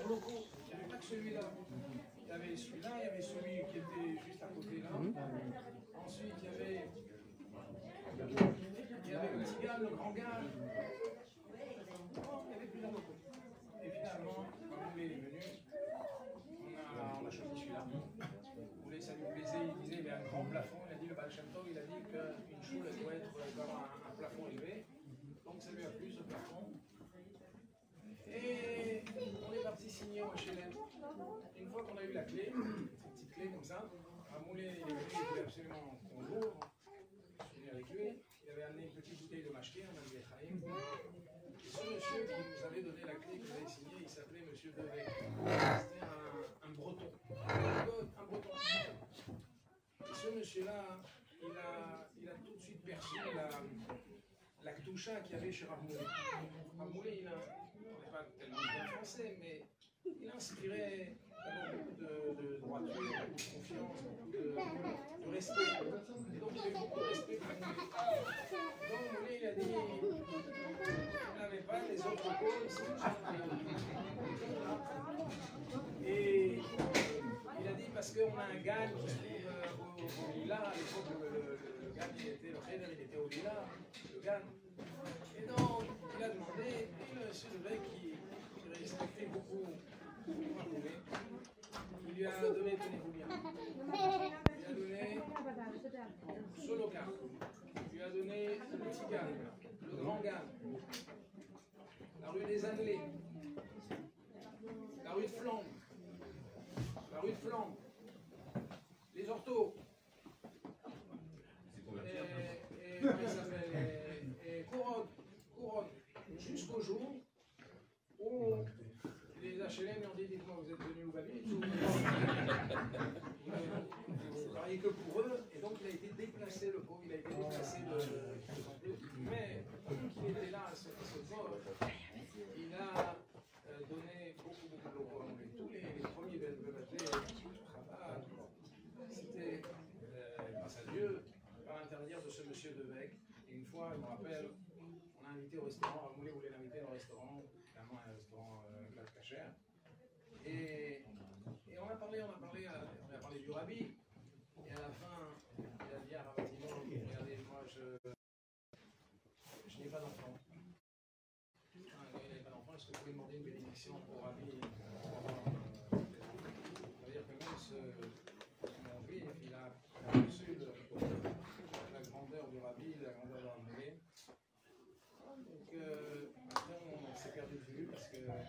locaux, il n'y avait pas que celui-là. Il y avait celui-là, il y avait celui qui était juste à côté là. Ensuite, il y avait le petit gars, le grand gars. Il y avait plusieurs locaux. Et finalement, quand Moulé est venu, on a choisi celui-là. Moulé, ça lui plaisait, il disait, il y a un grand plafond. Il a dit, le Baal Shem Tov, il a dit qu'une choule doit avoir un plafond élevé. Donc ça lui a plu, ce plafond. Et on est parti signer au HLM. Une fois qu'on a eu la clé, cette petite clé comme ça, Moulé, il voulait absolument qu'on l'ouvre. Je suis venu avec lui. Il avait amené une petite bouteille de mashké, on a dit Echaim. Et ce monsieur qui nous avait donné la clé, qui nous avait signé, il s'appelait Monsieur Devec. C'était un breton. Un breton. Et ce monsieur-là, il a tout de suite perçu la Kdusha qu'il y avait chez Rav Moulé. Rav Moulé, on n'est pas tellement bien français, mais il inspirait beaucoup de droiture, beaucoup de confiance, beaucoup de respect. Et donc il avait beaucoup de respect pour Moulé. Donc Moulé, il a dit, on n'avait pas les autres causes ici. Et il a dit, parce qu'on a un gars qui se trouve au Lila, à l'époque le gars il était, le Kheder, il était au Lila, le gars. Et donc il a demandé, et le monsieur Devec qui respectait beaucoup Moulé, il lui a donné, tenez-vous bien, il lui a donné Solocar, il lui a donné le petit Gan, le grand Gan, la rue des Annelés, la rue de Flandre, les orthos, et comment il s'appelle, et Couronne, jusqu'au jour où les HLM ont dit, dites-moi, vous êtes venus où Babylone, vous travaillez que pour eux, et donc il a été déplacé, le pauvre, il a été déplacé de son bleu. Mais vu qu'il était là, ce pauvre, il a donné beaucoup de locaux. Tous les premiers Chabad, c'était grâce à Dieu, par l'intermédiaire de ce monsieur Devec. Et une fois, je me rappelle, on a invité au restaurant, Moulé voulait l'inviter au restaurant, clairement un restaurant Kacher. Et on a parlé du Rabbi. Et à la fin, il a dit à Rabbi Timon, regardez, moi je n'ai pas d'enfant. Il n'avait pas d'enfant, est-ce que vous pouvez demander une bénédiction au Rabbi? C'est-à-dire que même mon juif, il a reçu la grandeur du Rabbi, la grandeur de la Moulé. Donc après on s'est perdu de vue parce que voilà,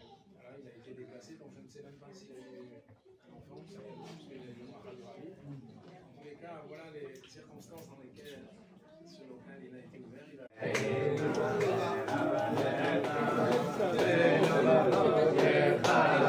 il a été déplacé, donc je ne sais même pas s'il a eu un enfant, parce qu'il a eu le Mahal du Rabbi. En tous les cas, voilà les circonstances dans lesquelles ce local il a été ouvert. Il a...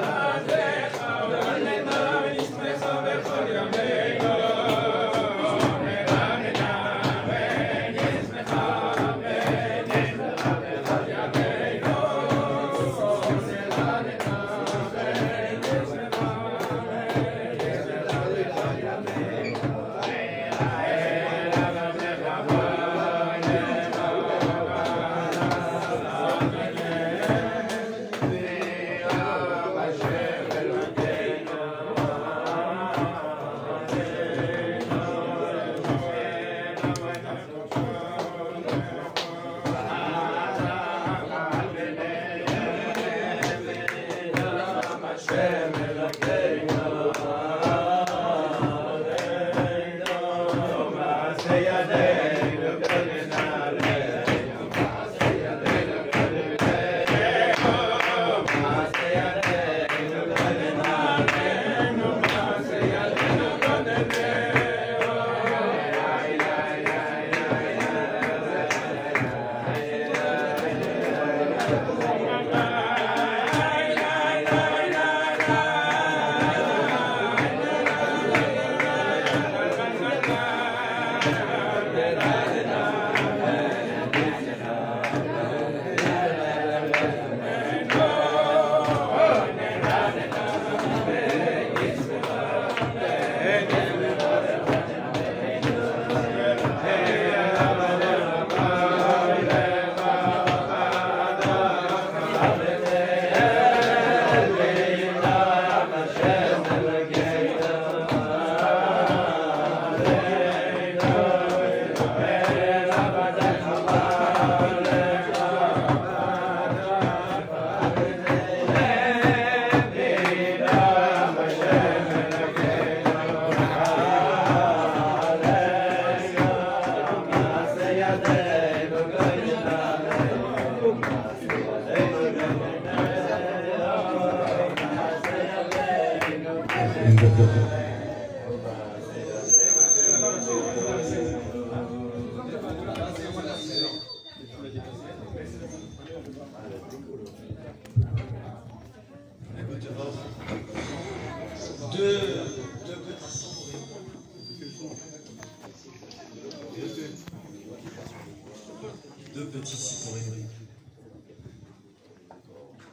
Deux petits cipollés.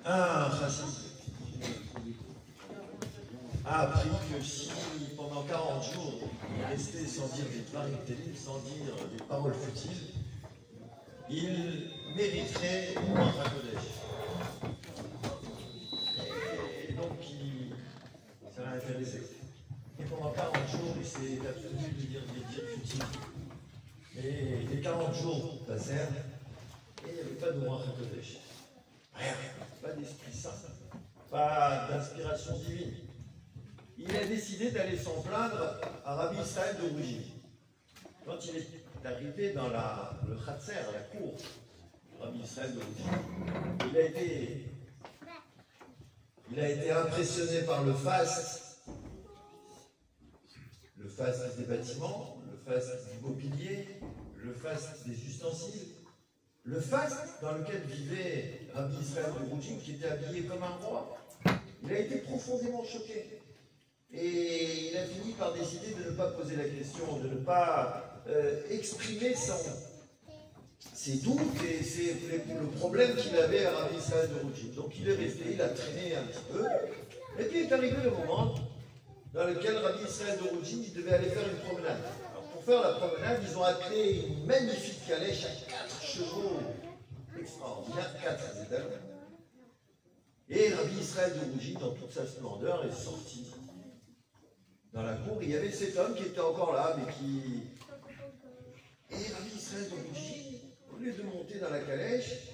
Un chassid a appris que si pendant 40 jours il restait sans dire des variétés, sans dire des paroles futiles, il mériterait un Kodesh. Et donc ça l'a intéressé. Et pendant 40 jours, il s'est abstenu de dire des dires futiles. Et les 40 jours passèrent et il n'y avait pas de Ruach HaKodesh. Rien, pas d'Esprit Saint, pas d'inspiration divine. Il a décidé d'aller s'en plaindre à Rabbi Israël de Rougine. Quand il est arrivé dans le Khatser, la cour de Rabbi Israël de Rougine, il a été impressionné par le faste des bâtiments, le faste du mobilier, le faste des ustensiles, le faste dans lequel vivait Rabbi Israël de Rougine, qui était habillé comme un roi. Il a été profondément choqué. Et il a fini par décider de ne pas poser la question, de ne pas exprimer ses doutes et le problème qu'il avait à Rabbi Israël de Rougine. Donc il est resté, il a traîné un petit peu. Et puis est arrivé le moment dans lequel Rabbi Israël de Rougine devait aller faire une promenade. Alors, pour faire la promenade, ils ont attelé une magnifique calèche à 4 chevaux extraordinaires, 4 étals. Et Rabbi Israël de Rougine, dans toute sa splendeur, est sorti dans la cour. Il y avait cet homme qui était encore là, mais qui... Et Rabbi Israël de Rougine, au lieu de monter dans la calèche,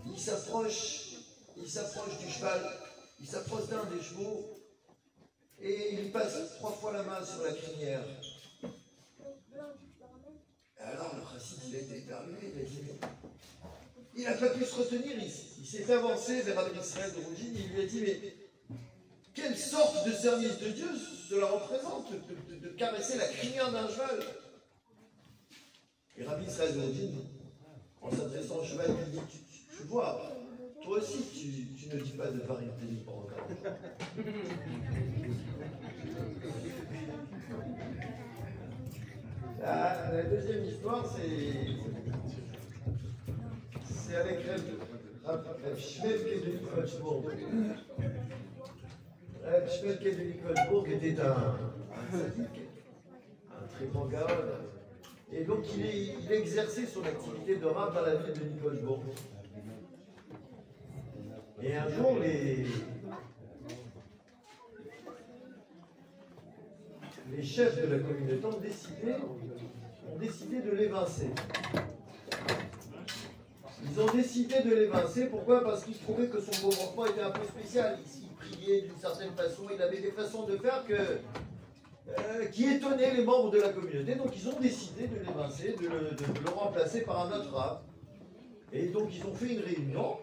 il s'approche du cheval, il s'approche d'un des chevaux, et il passe 3 fois la main sur la crinière. Alors le chassid, il a été éperdué, il n'a pas pu se retenir, il s'est avancé vers Rabbi Israël de Rougine, il lui a dit, mais quelle sorte de service de Dieu cela représente, de caresser la crinière d'un cheval? Et Rabbi Israël de Rougine, en s'adressant au cheval, il dit, tu vois, toi aussi tu ne dis pas de variété ni pas encore. La deuxième histoire, c'est avec Reb Shmelke de Nikolsburg. Reb Shmelke de Nikolsburg était un sadique, un très grand gaon. Et donc il exerçait son activité de rab dans la ville de Nikolsburg. Et un jour, les chefs de la communauté ont décidé de l'évincer. Ils ont décidé de l'évincer, pourquoi? Parce qu'ils trouvaient que son comportement était un peu spécial. Il priait d'une certaine façon, il avait des façons de faire qui étonnaient les membres de la communauté. Donc ils ont décidé de l'évincer, de le remplacer par un autre rab. Et donc ils ont fait une réunion,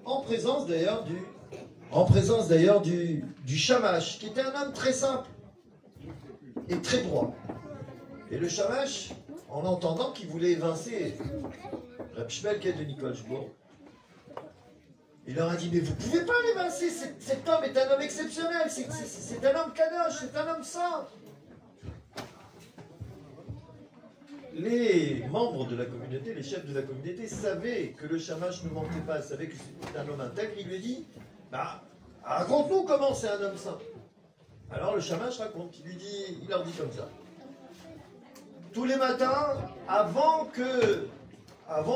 en présence d'ailleurs du Shamash, qui était un homme très simple et très droit. Et le Shamash, en entendant qu'il voulait évincer Reb Shmelke de Nikolsburg, il leur a dit, mais vous ne pouvez pas l'évincer, cet homme est un homme exceptionnel, c'est un homme kadosh, c'est un homme saint. Les membres de la communauté, les chefs de la communauté savaient que le Shamash ne mentait pas, savaient que c'était un homme intègre. Il lui a dit, bah, raconte-nous comment c'est un homme saint. Alors le Shamash raconte, il leur dit comme ça. Tous les matins, avant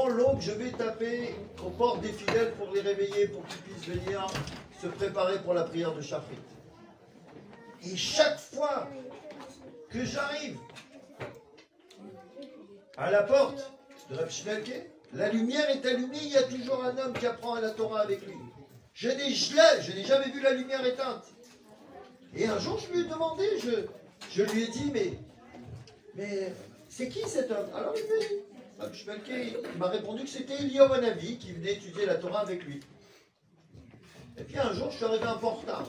l'aube, je vais taper aux portes des fidèles pour les réveiller, pour qu'ils puissent venir se préparer pour la prière de Shachrit. Et chaque fois que j'arrive à la porte de Reb Shmelke, la lumière est allumée, il y a toujours un homme qui apprend à la Torah avec lui. Je n'ai jamais vu la lumière éteinte. Et un jour, je lui ai demandé, je lui ai dit, mais c'est qui cet homme? Alors il m'a dit, Reb Shmelke, il m'a répondu que c'était Eliyahu Hanavi qui venait étudier la Torah avec lui. Et puis un jour, je suis arrivé un peu en retard.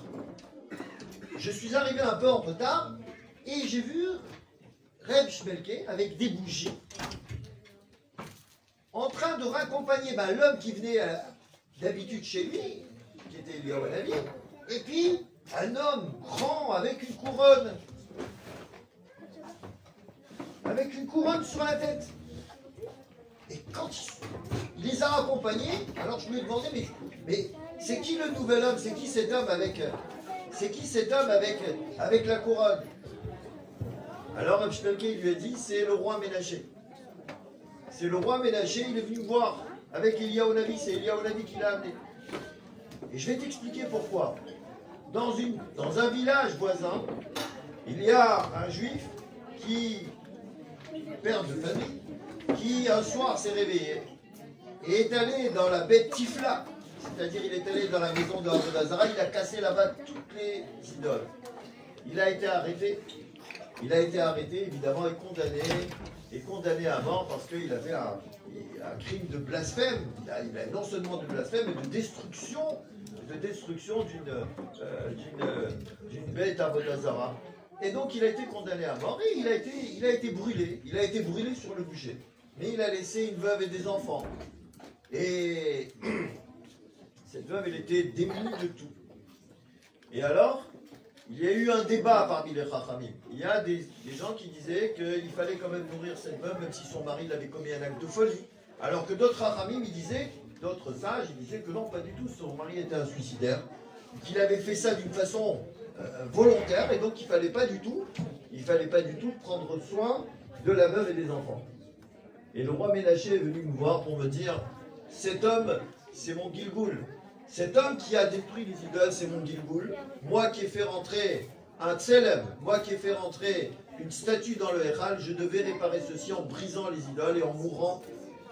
Je suis arrivé un peu en retard et j'ai vu Reb Shmelke avec des bougies en train de raccompagner l'homme qui venait d'habitude chez lui, qui était Eliyahu Hanavi, et puis un homme grand avec une couronne. Avec une couronne sur la tête. Et quand il les a accompagnés, alors je lui ai demandé, mais c'est qui le nouvel homme? C'est qui cet homme avec la couronne? Alors Reb Shmelke lui a dit, c'est le roi Ménaché. C'est le roi Ménaché, il est venu me voir avec Eliyahu Navi, c'est Eliyahu Navi qui l'a amené. Et je vais t'expliquer pourquoi. Dans un village voisin, il y a un juif père de famille, qui un soir s'est réveillé et est allé dans la bête Tifla, c'est-à-dire il est allé dans la maison de Avodah-Zara, il a cassé là-bas toutes les idoles. Il a été arrêté, évidemment, et condamné à mort parce qu'il a fait un crime de blasphème. Il a non seulement de blasphème, mais de destruction d'une bête Avodah-Zara. Et donc il a été condamné à mort et il a été brûlé. Il a été brûlé sur le bûcher. Mais il a laissé une veuve et des enfants. Et cette veuve, elle était démunie de tout. Et alors, il y a eu un débat parmi les Chachamim. Il y a des gens qui disaient qu'il fallait quand même nourrir cette veuve, même si son mari l'avait commis un acte de folie. Alors que d'autres Chachamim, d'autres sages, ils disaient que non, pas du tout, son mari était un suicidaire. Qu'il avait fait ça d'une façon volontaire, et donc il ne fallait pas du tout prendre soin de la veuve et des enfants. Et le roi Ménaché est venu me voir pour me dire, cet homme, c'est mon Gilgoul. Cet homme qui a détruit les idoles, c'est mon Gilgoul. Moi qui ai fait rentrer un tselem, moi qui ai fait rentrer une statue dans le Héral, je devais réparer ceci en brisant les idoles et en mourant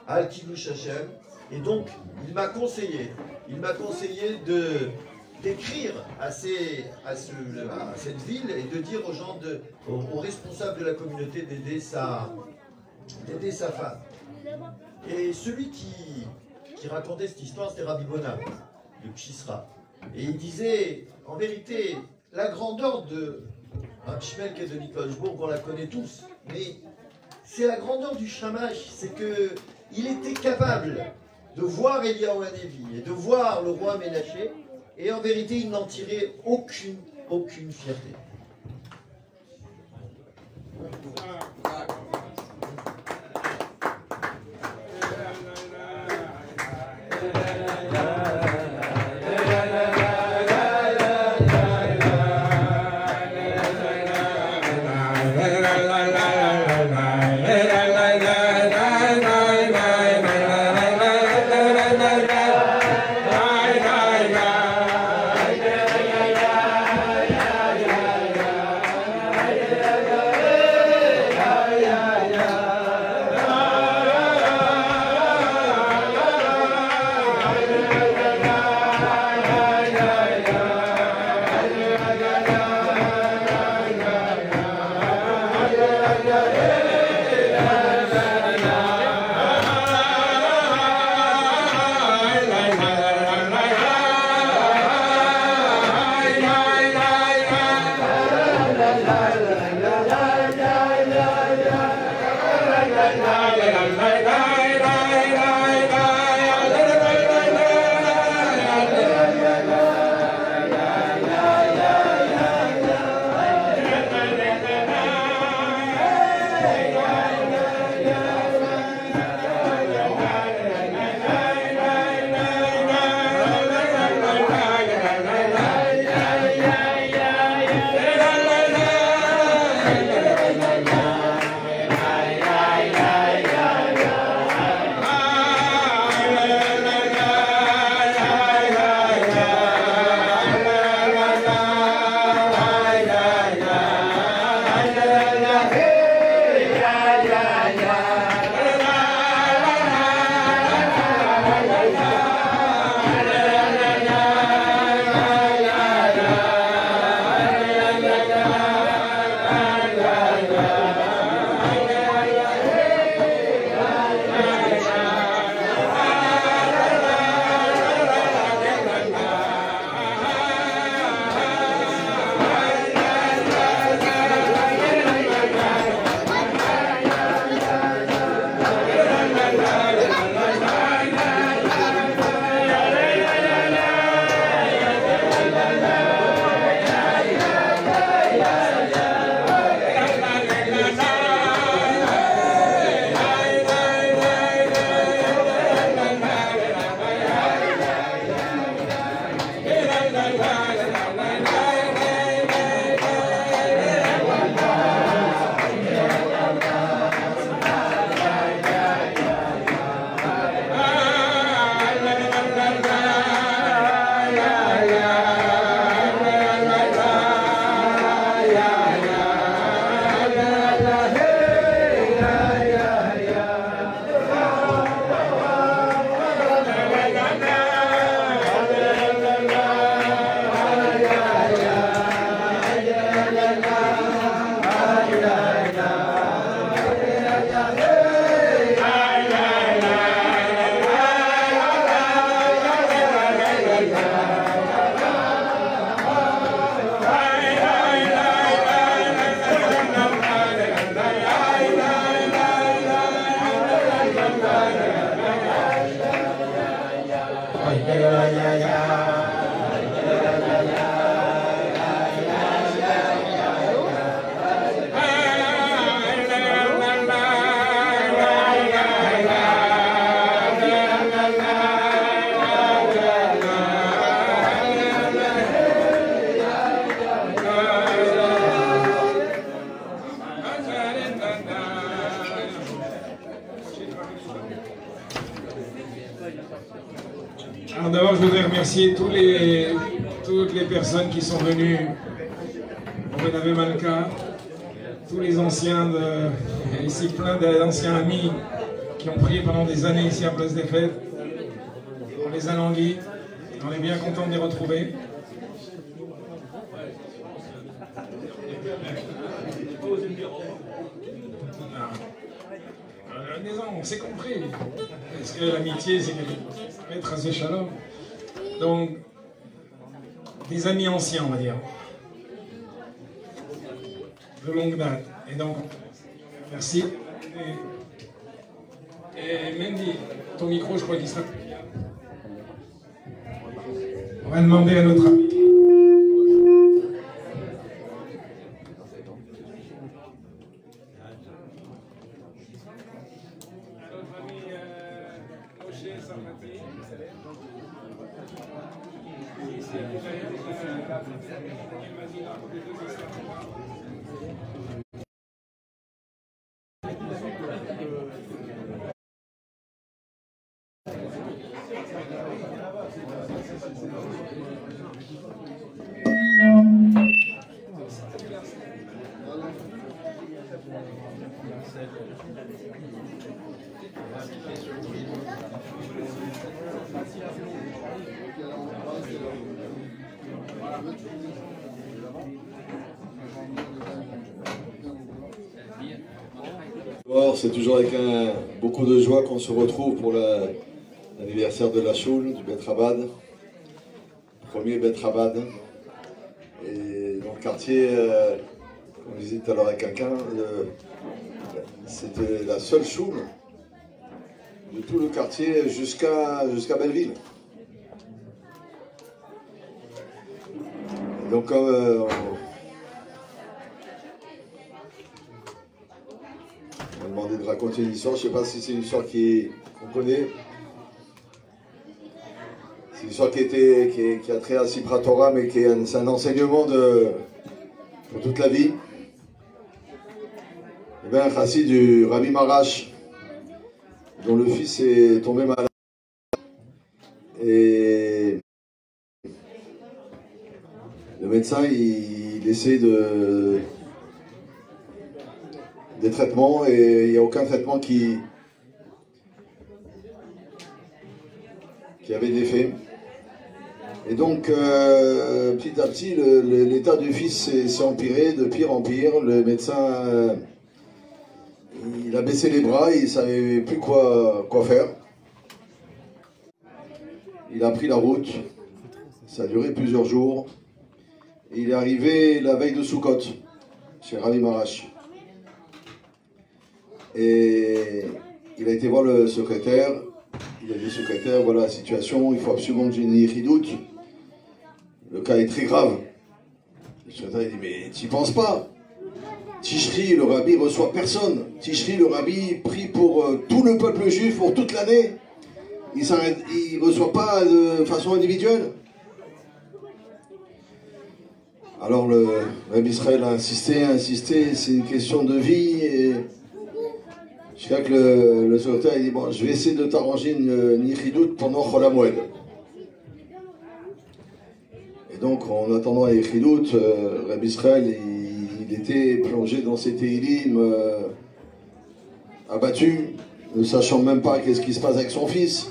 à Al-Kiddush Hashem. Et donc, il m'a conseillé d'écrire à cette ville et de dire aux gens, aux responsables de la communauté d'aider sa femme. Et celui qui racontait cette histoire, c'était Rabbi Bonam, de Pchisra. Et il disait, en vérité, la grandeur de Rabbi Shmelke de Nikolsburg, on la connaît tous, mais c'est la grandeur du Shamash, c'est qu'il était capable de voir Eliyahu Hanevi et de voir le roi Ménaché, et en vérité, il n'en tirait aucune fierté. Alors d'abord, je voudrais remercier toutes les personnes qui sont venues au Benavé Malka, tous les anciens, ici plein d'anciens amis qui ont prié pendant des années ici à Place des Fêtes. On les a languis, on est bien content de les retrouver. On s'est compris, parce que l'amitié c'est être assez shalom. Donc, des amis anciens on va dire, de longue date. Et donc, merci. Et Mendy, ton micro je crois qu'il sera... On va demander à notre ami. C'est toujours avec beaucoup de joie qu'on se retrouve pour l'anniversaire de la Choule, du Bet Rabad, premier Bet Rabad. Et dans le quartier, comme je disais tout à l'heure à quelqu'un, c'était la seule Choule de tout le quartier jusqu'à Belleville. Et donc on m'a demandé de raconter une histoire, je ne sais pas si c'est une histoire qu'on connaît. C'est une histoire qui a trait à Sipra Torah, mais c'est un enseignement pour toute la vie. Eh bien, un chassid du Rabbi Marash, dont le fils est tombé malade. Et le médecin, il essaie des traitements et il n'y a aucun traitement qui avait d'effet. Et donc, petit à petit, l'état du fils s'est empiré, de pire en pire. Le médecin, il a baissé les bras, il ne savait plus quoi faire. Il a pris la route, ça a duré plusieurs jours. Et il est arrivé la veille de Sukkot, chez Rabbi Marash. Et il a été voir le secrétaire. Il a dit, secrétaire, voilà la situation, il faut absolument que j'ai une yichidout. Le cas est très grave. Le secrétaire il dit, mais t'y penses pas. Tishri, le rabbi, reçoit personne. Tishri, le rabbi, prie pour tout le peuple juif pour toute l'année. Il ne reçoit pas de façon individuelle. Alors le rabbi Israël a insisté, c'est une question de vie. Et jusqu'à que le secrétaire il dit, bon, je vais essayer de t'arranger une yichidout pendant Chol HaMoed. Et donc, en attendant la yichidout, Rabbi Israël, il était plongé dans ses téhilim, abattu, ne sachant même pas qu'est-ce qui se passe avec son fils.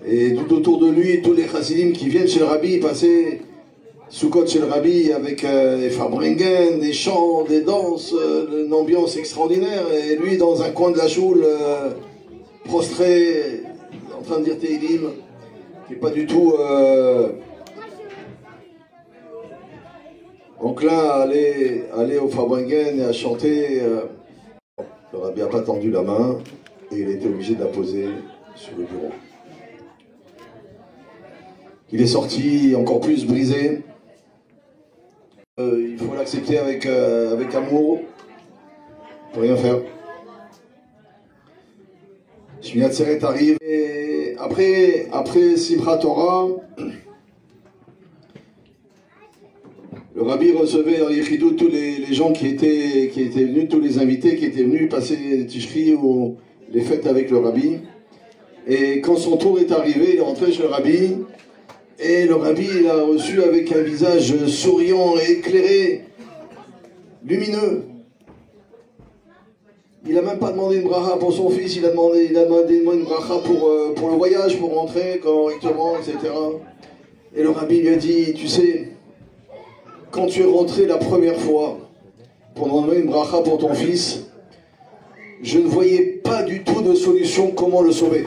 Et tout autour de lui, tous les chassidim qui viennent chez le rabbi, passer Sukkot chez le rabbi avec des farbringen, des chants, des danses, une ambiance extraordinaire. Et lui, dans un coin de la choule, prostré, en train de dire téhilim, qui n'est pas du tout enclin à aller au farbringen et à chanter. Le rabbi n'a pas tendu la main et il était obligé de la poser sur le bureau. Il est sorti encore plus brisé. Il faut l'accepter avec amour. On peut rien faire. Shmini Atzeret arrive. Et après Simchat Torah, le rabbi recevait dans Yechidut tous les gens qui étaient venus, tous les invités qui étaient venus passer Tishri ou les fêtes avec le rabbi. Et quand son tour est arrivé, il est rentré chez le rabbi. Et le rabbi l'a reçu avec un visage souriant et éclairé, lumineux. Il n'a même pas demandé une bracha pour son fils, il a demandé une bracha pour le voyage, pour rentrer correctement, etc. Et le rabbi lui a dit, tu sais, quand tu es rentré la première fois pour demander une bracha pour ton fils, je ne voyais pas du tout de solution comment le sauver.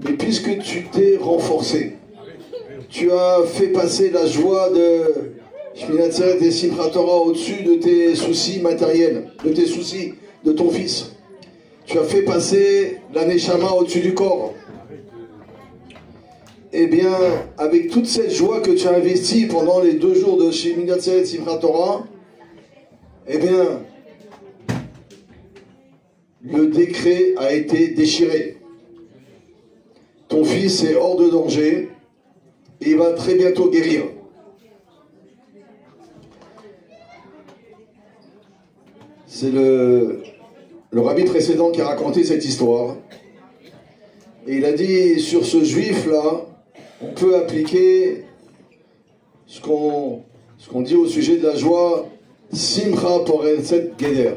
Mais puisque tu t'es renforcé, tu as fait passer la joie de Shmini Atzeret et Simchat Torah au-dessus de tes soucis matériels, de tes soucis de ton fils. Tu as fait passer la Neshama au-dessus du corps. Eh bien, avec toute cette joie que tu as investie pendant les 2 jours de Shmini Atzeret et Simchat Torah, eh bien, le décret a été déchiré. Ton fils est hors de danger et il va très bientôt guérir. C'est le rabbi précédent qui a raconté cette histoire. Et il a dit, sur ce juif-là, on peut appliquer ce qu'on dit au sujet de la joie, Simcha Porechet Geder.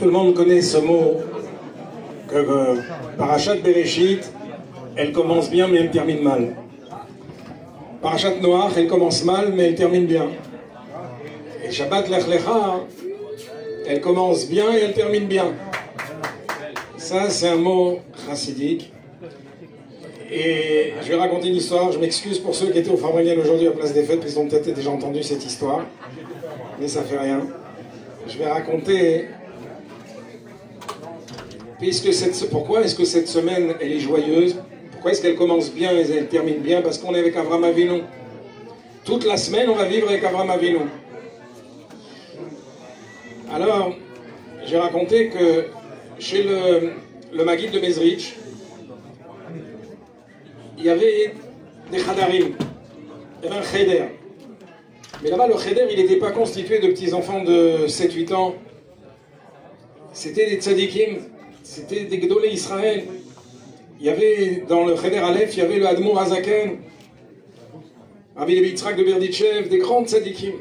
Tout le monde connaît ce mot que Parashat Bereshit, elle commence bien mais elle termine mal. Parashat Noach, elle commence mal mais elle termine bien. Et Shabbat Lech Lecha, elle commence bien et elle termine bien. Ça, c'est un mot chassidique. Et je vais raconter une histoire. Je m'excuse pour ceux qui étaient au Fabriniel aujourd'hui à Place des Fêtes, parce qu'ils ont peut-être déjà entendu cette histoire. Mais ça fait rien. Je vais raconter... Pourquoi est-ce que cette semaine, elle est joyeuse? Pourquoi est-ce qu'elle commence bien et elle termine bien? Parce qu'on est avec Avraham Avinu. Toute la semaine, on va vivre avec Avraham Avinu. Alors, j'ai raconté que chez le Maguid de Mezrich, il y avait des Khadarim, il y avait un Cheder. Mais là-bas, le Cheder, il n'était pas constitué de petits-enfants de 7-8 ans. C'était des tzadikim, c'était des Gdolé Israël. Il y avait, dans le Cheder Aleph, il y avait le Admour Hazaken, Rabbi Levi Yitzhak de Berditchev, des grands tzadikim.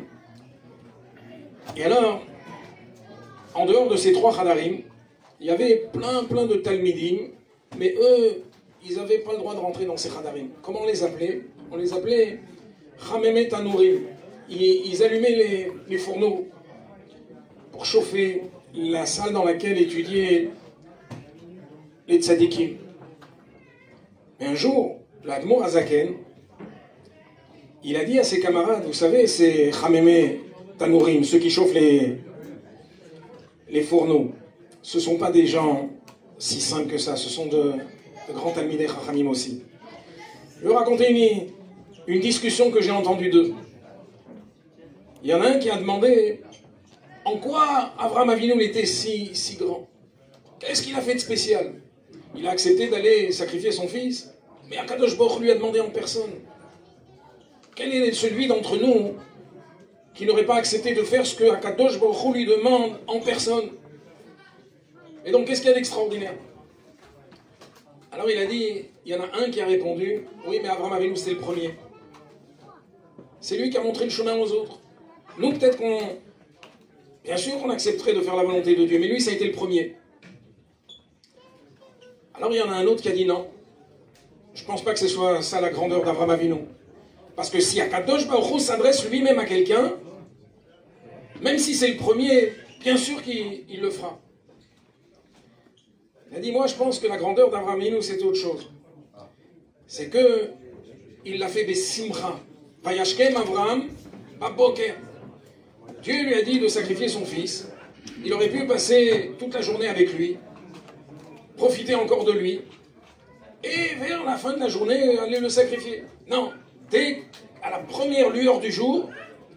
Et alors, en dehors de ces 3 Khadarim, il y avait plein de Talmidim, mais eux, ils n'avaient pas le droit de rentrer dans ces Khadarim. Comment on les appelait? On les appelait Chamemet Tanourim. Ils allumaient les fourneaux pour chauffer la salle dans laquelle étudiaient les tzadikim. Mais un jour, l'Admour Hazaken, il a dit à ses camarades, vous savez, ces Chamemet Tanourim, ceux qui chauffent les fourneaux, ce ne sont pas des gens si simples que ça, ce sont de grands Talmidei Chachamim aussi. Je vais raconter une discussion que j'ai entendue d'eux. Il y en a un qui a demandé en quoi Avraham Avinu était si grand. Qu'est-ce qu'il a fait de spécial? Il a accepté d'aller sacrifier son fils, mais Akadosh Baruch lui a demandé en personne. Quel est celui d'entre nous qui n'aurait pas accepté de faire ce que Akadosh Baruch lui demande en personne? Et donc, qu'est-ce qu'il y a d'extraordinaire? Alors, il a dit, il y en a un qui a répondu, oui, mais Avraham Avinu, c'est le premier. C'est lui qui a montré le chemin aux autres. Nous, peut-être bien sûr qu'on accepterait de faire la volonté de Dieu, mais lui, ça a été le premier. Alors, il y en a un autre qui a dit non. Je ne pense pas que ce soit ça la grandeur d'Avraham Avinu. Parce que si Akadosh Baruch Hu s'adresse lui-même à quelqu'un, même si c'est le premier, bien sûr qu'il le fera. Il a dit, moi je pense que la grandeur d'Avraham Avinu c'est autre chose. C'est que il l'a fait besimcha. Vayashkem Avraham baboker. Dieu lui a dit de sacrifier son fils. Il aurait pu passer toute la journée avec lui, profiter encore de lui, et vers la fin de la journée aller le sacrifier. Non, dès à la première lueur du jour,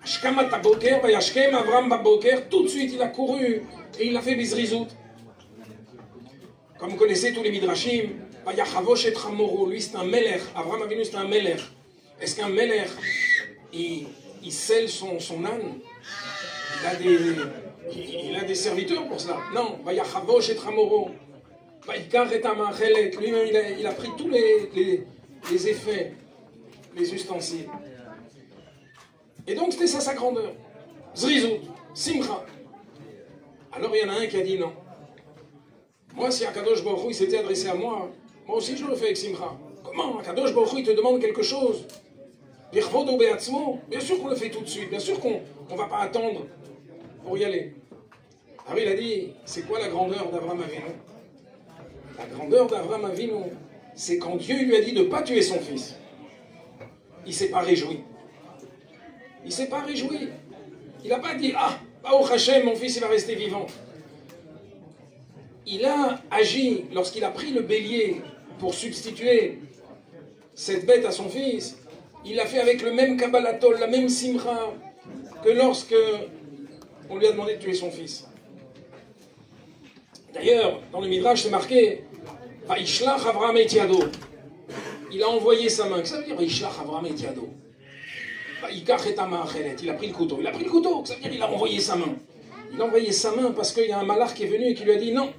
Shkamat baboker, Vayashkem Avraham baboker, tout de suite il a couru et il a fait bizrizout. Comme vous connaissez tous les midrashim, Vayachavosh et Chamoru, lui c'est un melech, Avraham Avinu c'est un melech. Est-ce qu'un melech, il scelle son âne? Il a des serviteurs pour cela. Non, Vayachavosh et Chamoru, Vaikar et Amachelet, lui-même il a pris tous les effets, les ustensiles. Et donc c'était ça sa grandeur. Zrizout, Simcha. Alors il y en a un qui a dit non. Moi, si Akadosh Baruch Hu s'était adressé à moi, moi aussi je le fais avec Simcha. Comment? Akadosh Baruch Hu te demande quelque chose. Bien sûr qu'on le fait tout de suite. Bien sûr qu'on ne va pas attendre pour y aller. Alors il a dit, c'est quoi la grandeur d'Avraham Avinu? La grandeur d'Avraham Avinu, c'est quand Dieu lui a dit de ne pas tuer son fils. Il ne s'est pas réjoui. Il ne s'est pas réjoui. Il n'a pas dit, ah, Baruch Hashem, mon fils il va rester vivant. Il a agi, lorsqu'il a pris le bélier pour substituer cette bête à son fils, il l'a fait avec le même kabbalatol, la même simcha, que lorsque on lui a demandé de tuer son fils. D'ailleurs, dans le Midrash, c'est marqué « Vaishlach Avraham et Yado ». Il a envoyé sa main. Qu'est-ce que ça veut dire « Vaishlach Avraham et Yado » ? Il a pris le couteau. Il a pris le couteau, ça veut dire qu'il a envoyé sa main. Il a envoyé sa main parce qu'il y a un malach qui est venu et qui lui a dit « Non,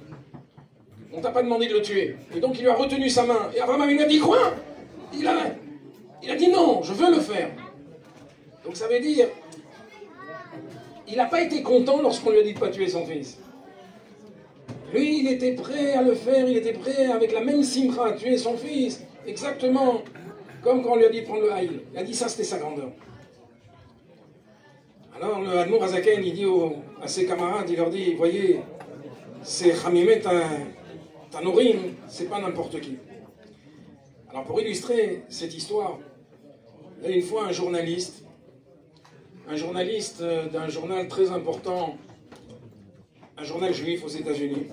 on t'a pas demandé de le tuer. » Et donc il lui a retenu sa main. Et Avraham lui a dit « Quoi ?» Il a dit « Non, je veux le faire. » Donc ça veut dire, il n'a pas été content lorsqu'on lui a dit de ne pas tuer son fils. Lui, il était prêt à le faire, il était prêt avec la même simcha à tuer son fils, exactement comme quand on lui a dit de prendre le haïl. Il a dit ça, c'était sa grandeur. Alors le Admour Azaken, il dit à ses camarades, il leur dit, voyez, c'est Chamimet Tanorim, c'est pas n'importe qui. Alors pour illustrer cette histoire, il y a une fois un journaliste d'un journal très important, un journal juif aux États-Unis,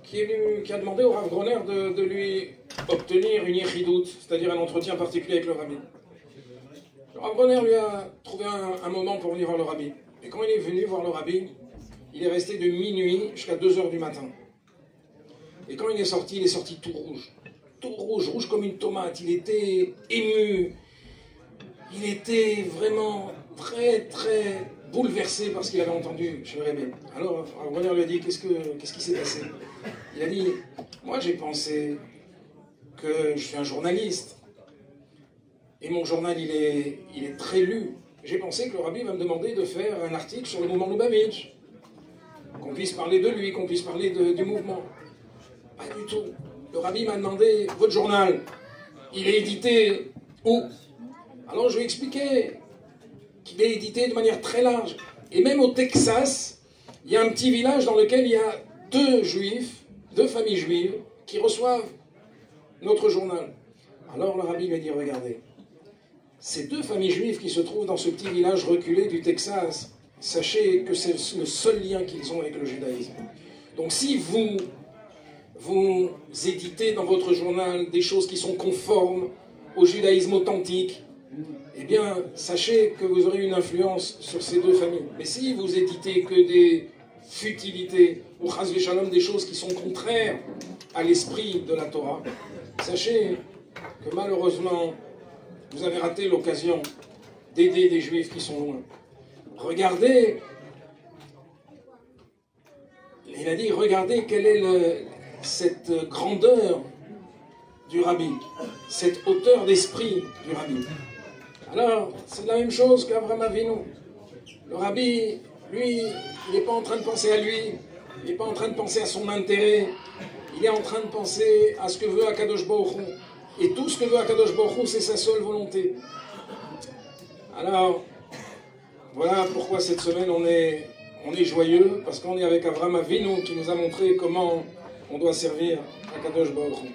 qui a demandé au Rav Groner de lui obtenir une yichidout, c'est-à-dire un entretien particulier avec le rabbi. Le Rav Groner lui a trouvé un moment pour venir voir le rabbi. Et quand il est venu voir le rabbi, il est resté de minuit jusqu'à 2 h du matin. Et quand il est sorti tout rouge, rouge comme une tomate. Il était ému, il était vraiment très, très bouleversé par ce qu'il avait entendu chez le Rebbe. Alors, Rav Groner lui a dit, qu'est-ce qui s'est passé? Il a dit, moi j'ai pensé que je suis un journaliste, et mon journal il est très lu. J'ai pensé que le rabbi va me demander de faire un article sur le mouvement Lubavitch, qu'on puisse parler de lui, qu'on puisse parler du mouvement. Pas du tout. Le rabbi m'a demandé, votre journal, il est édité où? Alors je lui ai expliqué qu'il est édité de manière très large. Et même au Texas, il y a un petit village dans lequel il y a 2 familles juives qui reçoivent notre journal. Alors le rabbi lui a dit, regardez, ces 2 familles juives qui se trouvent dans ce petit village reculé du Texas, sachez que c'est le seul lien qu'ils ont avec le judaïsme. Donc si vous éditez dans votre journal des choses qui sont conformes au judaïsme authentique, eh bien, sachez que vous aurez une influence sur ces 2 familles. Mais si vous éditez que des futilités, ou chas v'shalom, des choses qui sont contraires à l'esprit de la Torah, sachez que malheureusement, vous avez raté l'occasion d'aider des Juifs qui sont loin. Regardez, il a dit, regardez quelle est cette grandeur du rabbi, cette hauteur d'esprit du rabbi. Alors, c'est la même chose qu'Avraham Avinu. Le rabbi, lui, il n'est pas en train de penser à lui, il n'est pas en train de penser à son intérêt, il est en train de penser à ce que veut Akadosh Baruch Hu. Et tout ce que veut Akadosh Baruch Hu, c'est sa seule volonté. Alors, voilà pourquoi cette semaine on est joyeux, parce qu'on est avec Avraham Avinu qui nous a montré comment on doit servir Akadosh Baruch Hu.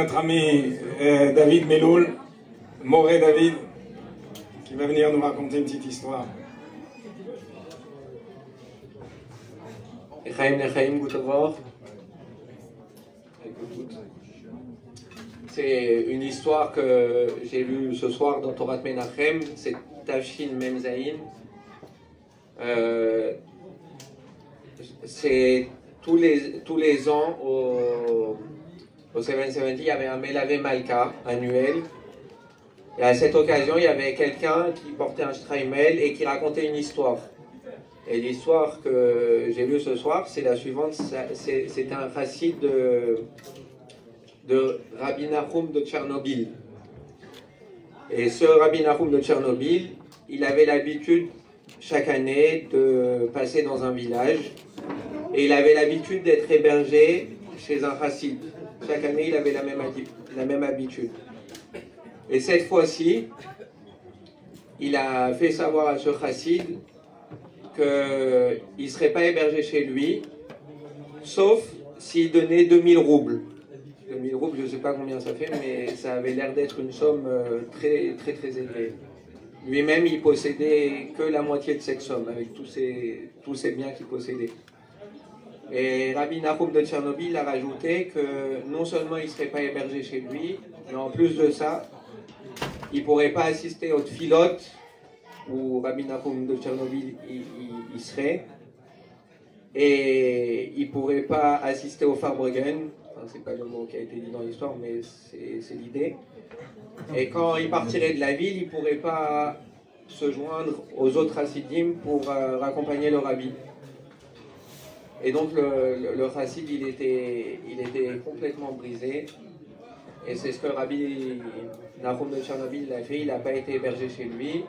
notre ami David Meloul, Moré David, qui va venir nous raconter une petite histoire. C'est une histoire que j'ai lue ce soir dans Torat Menachem, c'est Tafshin Memzaïn. C'est tous les ans au 770, il y avait un Melavé Malka annuel. Et à cette occasion, il y avait quelqu'un qui portait un Shtraimel et qui racontait une histoire. Et l'histoire que j'ai lue ce soir, c'est la suivante. C'était un chassid de Rabbi Nahum de Tchernobyl. Et ce Rabbi Nahum de Tchernobyl, il avait l'habitude chaque année de passer dans un village et il avait l'habitude d'être hébergé chez un chassid. Chaque année, il avait la même habitude. Et cette fois-ci, il a fait savoir à ce chassid qu'il ne serait pas hébergé chez lui, sauf s'il donnait 2000 roubles. 2000 roubles, je ne sais pas combien ça fait, mais ça avait l'air d'être une somme très élevée. Lui-même, il possédait que la moitié de cette somme, avec tous ces biens qu'il possédait. Et Rabbi Nahum de Tchernobyl a rajouté que non seulement il ne serait pas hébergé chez lui, mais en plus de ça, il ne pourrait pas assister aux tfilotes où Rabbi Nahum de Tchernobyl il serait, et il ne pourrait pas assister au Farbrengen. Enfin, c'est pas le mot qui a été dit dans l'histoire, mais c'est l'idée. Et quand il partirait de la ville, il ne pourrait pas se joindre aux autres chassidim pour raccompagner le rabbi. Et donc le chassid, il était complètement brisé. Et c'est ce que Rabbi Nahum de Tchernobyl a fait. Il n'a pas été hébergé chez lui.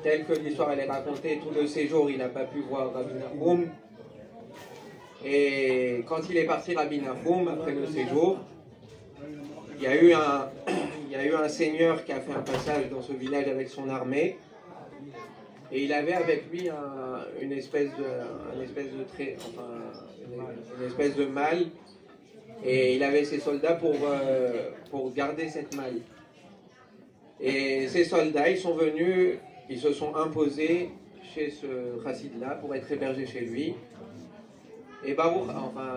Tel que l'histoire elle est racontée, tout le séjour, il n'a pas pu voir Rabbi Nahum. Et quand il est parti Rabbi Nahum, après le séjour, il y a eu un seigneur qui a fait un passage dans ce village avec son armée. Et il avait avec lui une espèce de malle. Et il avait ses soldats pour garder cette malle. Et ces soldats, ils sont venus, ils se sont imposés chez ce chassid-là pour être hébergés chez lui. Et Baruch,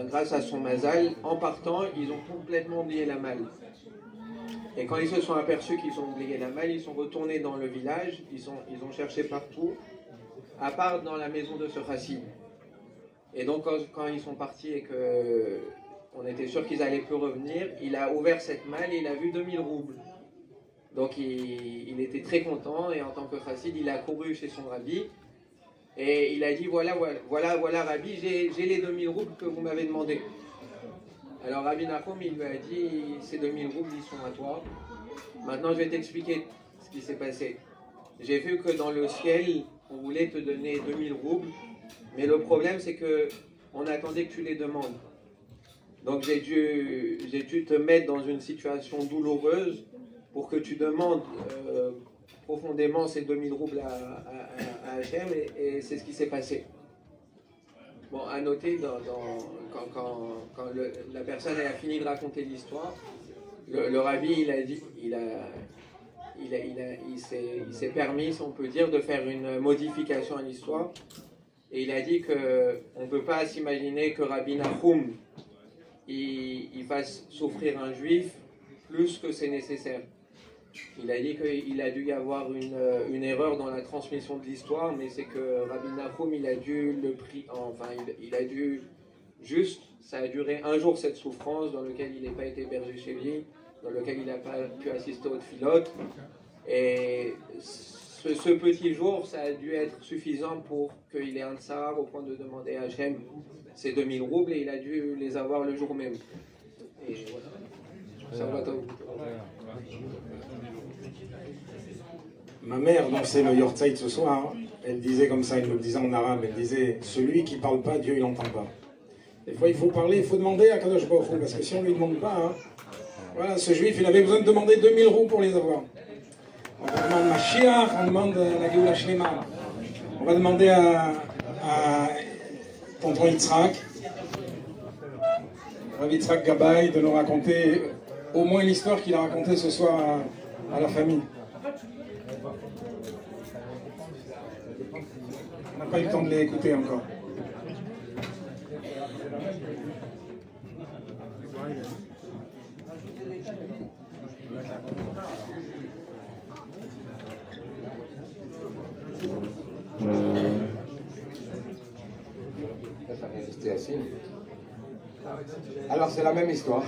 grâce à son mazal, en partant, ils ont complètement oublié la malle. Et quand ils se sont aperçus qu'ils ont oublié la malle, ils sont retournés dans le village, ils ont cherché partout, à part dans la maison de ce chassid. Et donc quand ils sont partis et qu'on était sûr qu'ils allaient plus revenir, il a ouvert cette malle et il a vu 2000 roubles. Donc il était très content, et en tant que chassid, il a couru chez son rabbi. Et il a dit, voilà Rabbi, j'ai les 2000 roubles que vous m'avez demandé. Alors Rabbi Nahum, il lui a dit, ces 2000 roubles, ils sont à toi. Maintenant, je vais t'expliquer ce qui s'est passé. J'ai vu que dans le ciel, on voulait te donner 2000 roubles, mais le problème, c'est que on attendait que tu les demandes. Donc j'ai dû te mettre dans une situation douloureuse pour que tu demandes profondément ces 2000 roubles à Hachem, et c'est ce qui s'est passé. Bon, à noter, quand la personne a fini de raconter l'histoire, le rabbi, il s'est permis, si on peut dire, de faire une modification à l'histoire, et il a dit qu'on ne peut pas s'imaginer que Rabbi Nahum il fasse souffrir un juif plus que c'est nécessaire. Il a dit qu'il a dû y avoir une erreur dans la transmission de l'histoire, mais c'est que Rabbi Nahum, il a dû juste, ça a duré un jour cette souffrance dans lequel il n'a pas été hébergé chez lui, dans lequel il n'a pas pu assister aux tfilotes, et ce petit jour, ça a dû être suffisant pour qu'il ait un tsar au point de demander à Hachem ses 2000 roubles, et il a dû les avoir le jour même. Et voilà. Ça va tout. Ma mère dansait le Yortzeit ce soir, elle disait comme ça, elle me le disait en arabe, elle disait, celui qui ne parle pas, Dieu il n'entend pas. Des fois il faut parler, il faut demander à Kadosh Baruch Hu, parce que si on ne lui demande pas, voilà, ce juif il avait besoin de demander 2000 roubles pour les avoir. On demande Mashiach, on demande la Géoula Shlema. On va demander à tonton Yitzhak. Rav Yitzhak Gabay de nous raconter au moins l'histoire qu'il a racontée ce soir à la famille. On n'a pas eu le temps de l'écouter encore. Alors c'est la même histoire.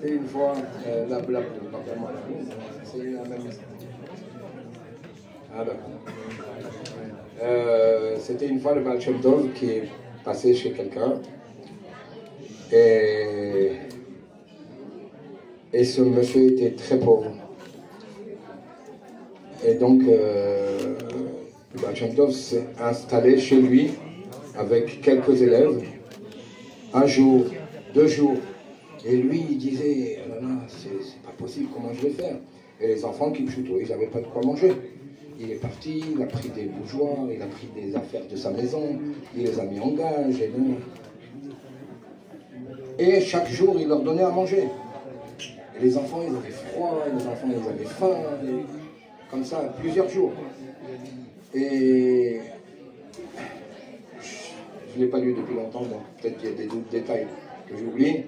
Et une fois, c'est la même histoire. Alors, c'était une fois le Baal Shem Tov qui est passé chez quelqu'un et ce monsieur était très pauvre. Et donc, le Baal Shem Tov s'est installé chez lui avec quelques élèves, un jour, 2 jours. Et lui, il disait, oh là là, c'est pas possible, comment je vais faire? Et les enfants qui pchuto, ils n'avaient pas de quoi manger. Il est parti, il a pris des bourgeois, il a pris des affaires de sa maison, il les a mis en gage. Et chaque jour, il leur donnait à manger. Et les enfants, ils avaient froid, les enfants, ils avaient faim, comme ça, plusieurs jours. Et je ne l'ai pas lu depuis longtemps, donc peut-être qu'il y a des détails que j'oublie.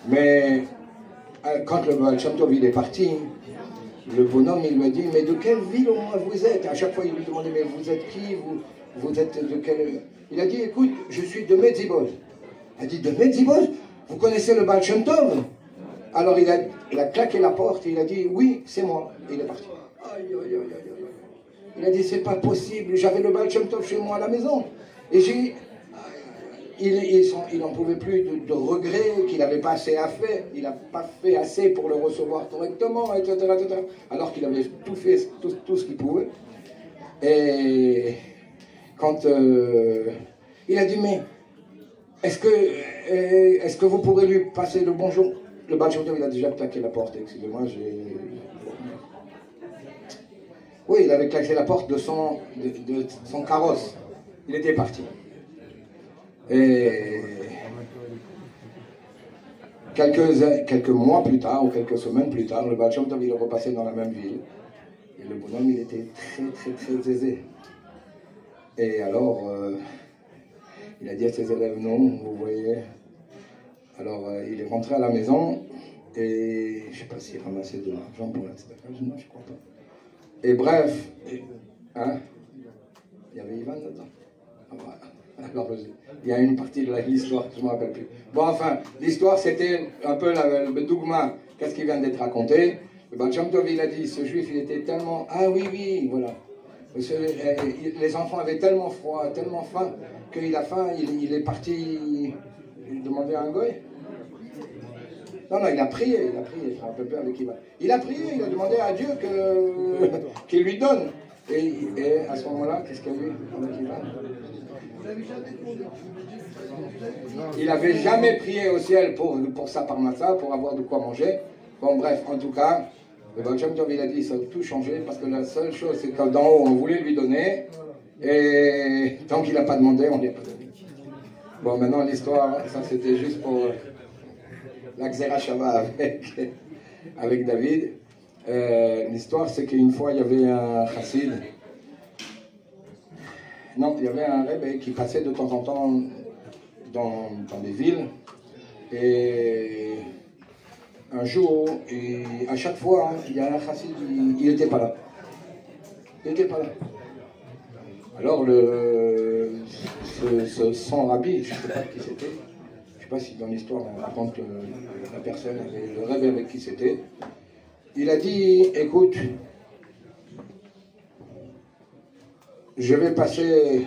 Mais quand le Baal Shem Tov il est parti, le bonhomme il lui a dit, mais de quelle ville au moins vous êtes? À chaque fois il lui demandait, mais vous êtes qui? Vous êtes de quelle... Il a dit, écoute, je suis de Medzibol. Il a dit, de Medzibol? Vous connaissez le Baal Shem Tov? Alors il a claqué la porte et il a dit, oui, c'est moi. Et il est parti. Aïe, aïe, aïe, aïe, aïe. Il a dit, c'est pas possible, j'avais le Baal Shem Tov chez moi à la maison. Et j'ai... Il n'en pouvait plus de regrets qu'il n'avait pas assez à faire, il n'a pas fait assez pour le recevoir correctement, etc. etc. Alors qu'il avait tout fait, tout ce qu'il pouvait. Et quand il a dit, mais est-ce que vous pourrez lui passer le bonjour? Le Baal Shem Tov, il a déjà claqué la porte, excusez-moi, oui, il avait claqué la porte de son carrosse. Il était parti. Et quelques mois plus tard, ou quelques semaines plus tard, le Baal Shem Tov il est repassé dans la même ville. Et le bonhomme, il était très aisé. Et alors, il a dit à ses élèves, non, vous voyez. Alors, il est rentré à la maison, et je ne sais pas s'il ramassait de l'argent pour la tzedaka, non, je ne crois pas. Et bref, hein, il y avait Ivan là-dedans. Voilà. Alors, il y a une partie de l'histoire que je ne me rappelle plus. Bon, enfin, l'histoire, c'était un peu le dougma. Qu'est-ce qui vient d'être raconté? Le Baal Shem Tov, il a dit, ce juif, il était tellement... Ah oui, voilà. Les enfants avaient tellement froid, tellement faim, qu'il a faim, il est parti demander à un goy. Non, il a prié, je suis un peu peur avec Ivan. Il a prié, il a demandé à Dieu qu'il lui donne. Et à ce moment-là, qu'est-ce qu'il y a eu avec Ivan? Il n'avait jamais prié au ciel pour sa parnassa, pour avoir de quoi manger. Bon, bref, en tout cas, le Baal Shem Tov, il a dit, ça a tout changé, parce que la seule chose, c'est que d'en haut, on voulait lui donner, et tant qu'il n'a pas demandé, on ne lui a pas donné. Bon, maintenant, l'histoire, ça c'était juste pour la Xera Shava avec David. L'histoire, c'est qu'une fois, il y avait un chassid. Non, il y avait un rebbe qui passait de temps en temps dans des villes. Et un jour, et à chaque fois, il y a un chassid, il n'était pas là. Il n'était pas là. Alors, son rabbi, je ne sais pas qui c'était, je ne sais pas si dans l'histoire on raconte la personne, le rebbe avec qui c'était, il a dit, écoute, je vais passer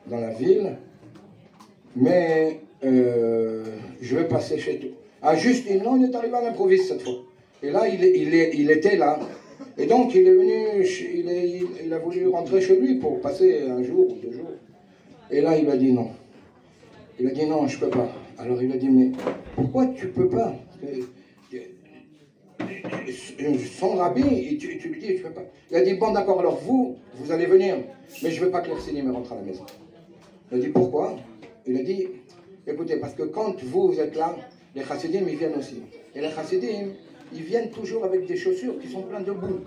dans la ville, mais je vais passer chez toi. Ah, juste, non, il est arrivé à l'improviste cette fois. Et là, il était là. Et donc, il est venu, il a voulu rentrer chez lui pour passer un jour ou 2 jours. Et là, il m'a dit non. Il a dit non, je ne peux pas. Alors, il a dit, mais pourquoi tu ne peux pas? Son rabbi, tu lui dis, tu peux pas. Il a dit, bon d'accord, alors vous allez venir, mais je ne veux pas que l'Orsini me rentre à la maison. Il a dit pourquoi? Il a dit, écoutez, parce que quand vous êtes là, les chassidim, ils viennent aussi. Et les chassidim, ils viennent toujours avec des chaussures qui sont pleines de boue.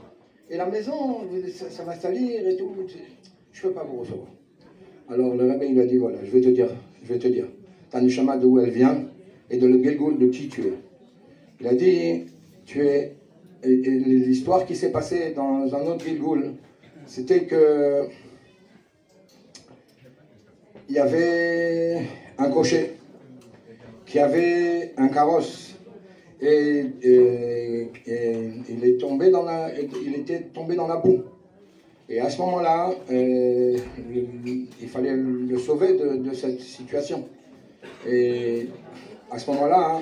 Et la maison, ça va salir et tout. Je ne peux pas vous recevoir. Alors le rabbin, il lui a dit, voilà, je vais te dire. Ta neshama d'où elle vient et de le Gilgul de qui tu es. Il a dit, tu es... Et l'histoire qui s'est passée dans un autre Gilgul, c'était que il y avait un cocher qui avait un carrosse et il était tombé dans la boue. Et à ce moment-là, il fallait le sauver de cette situation. Et à ce moment-là,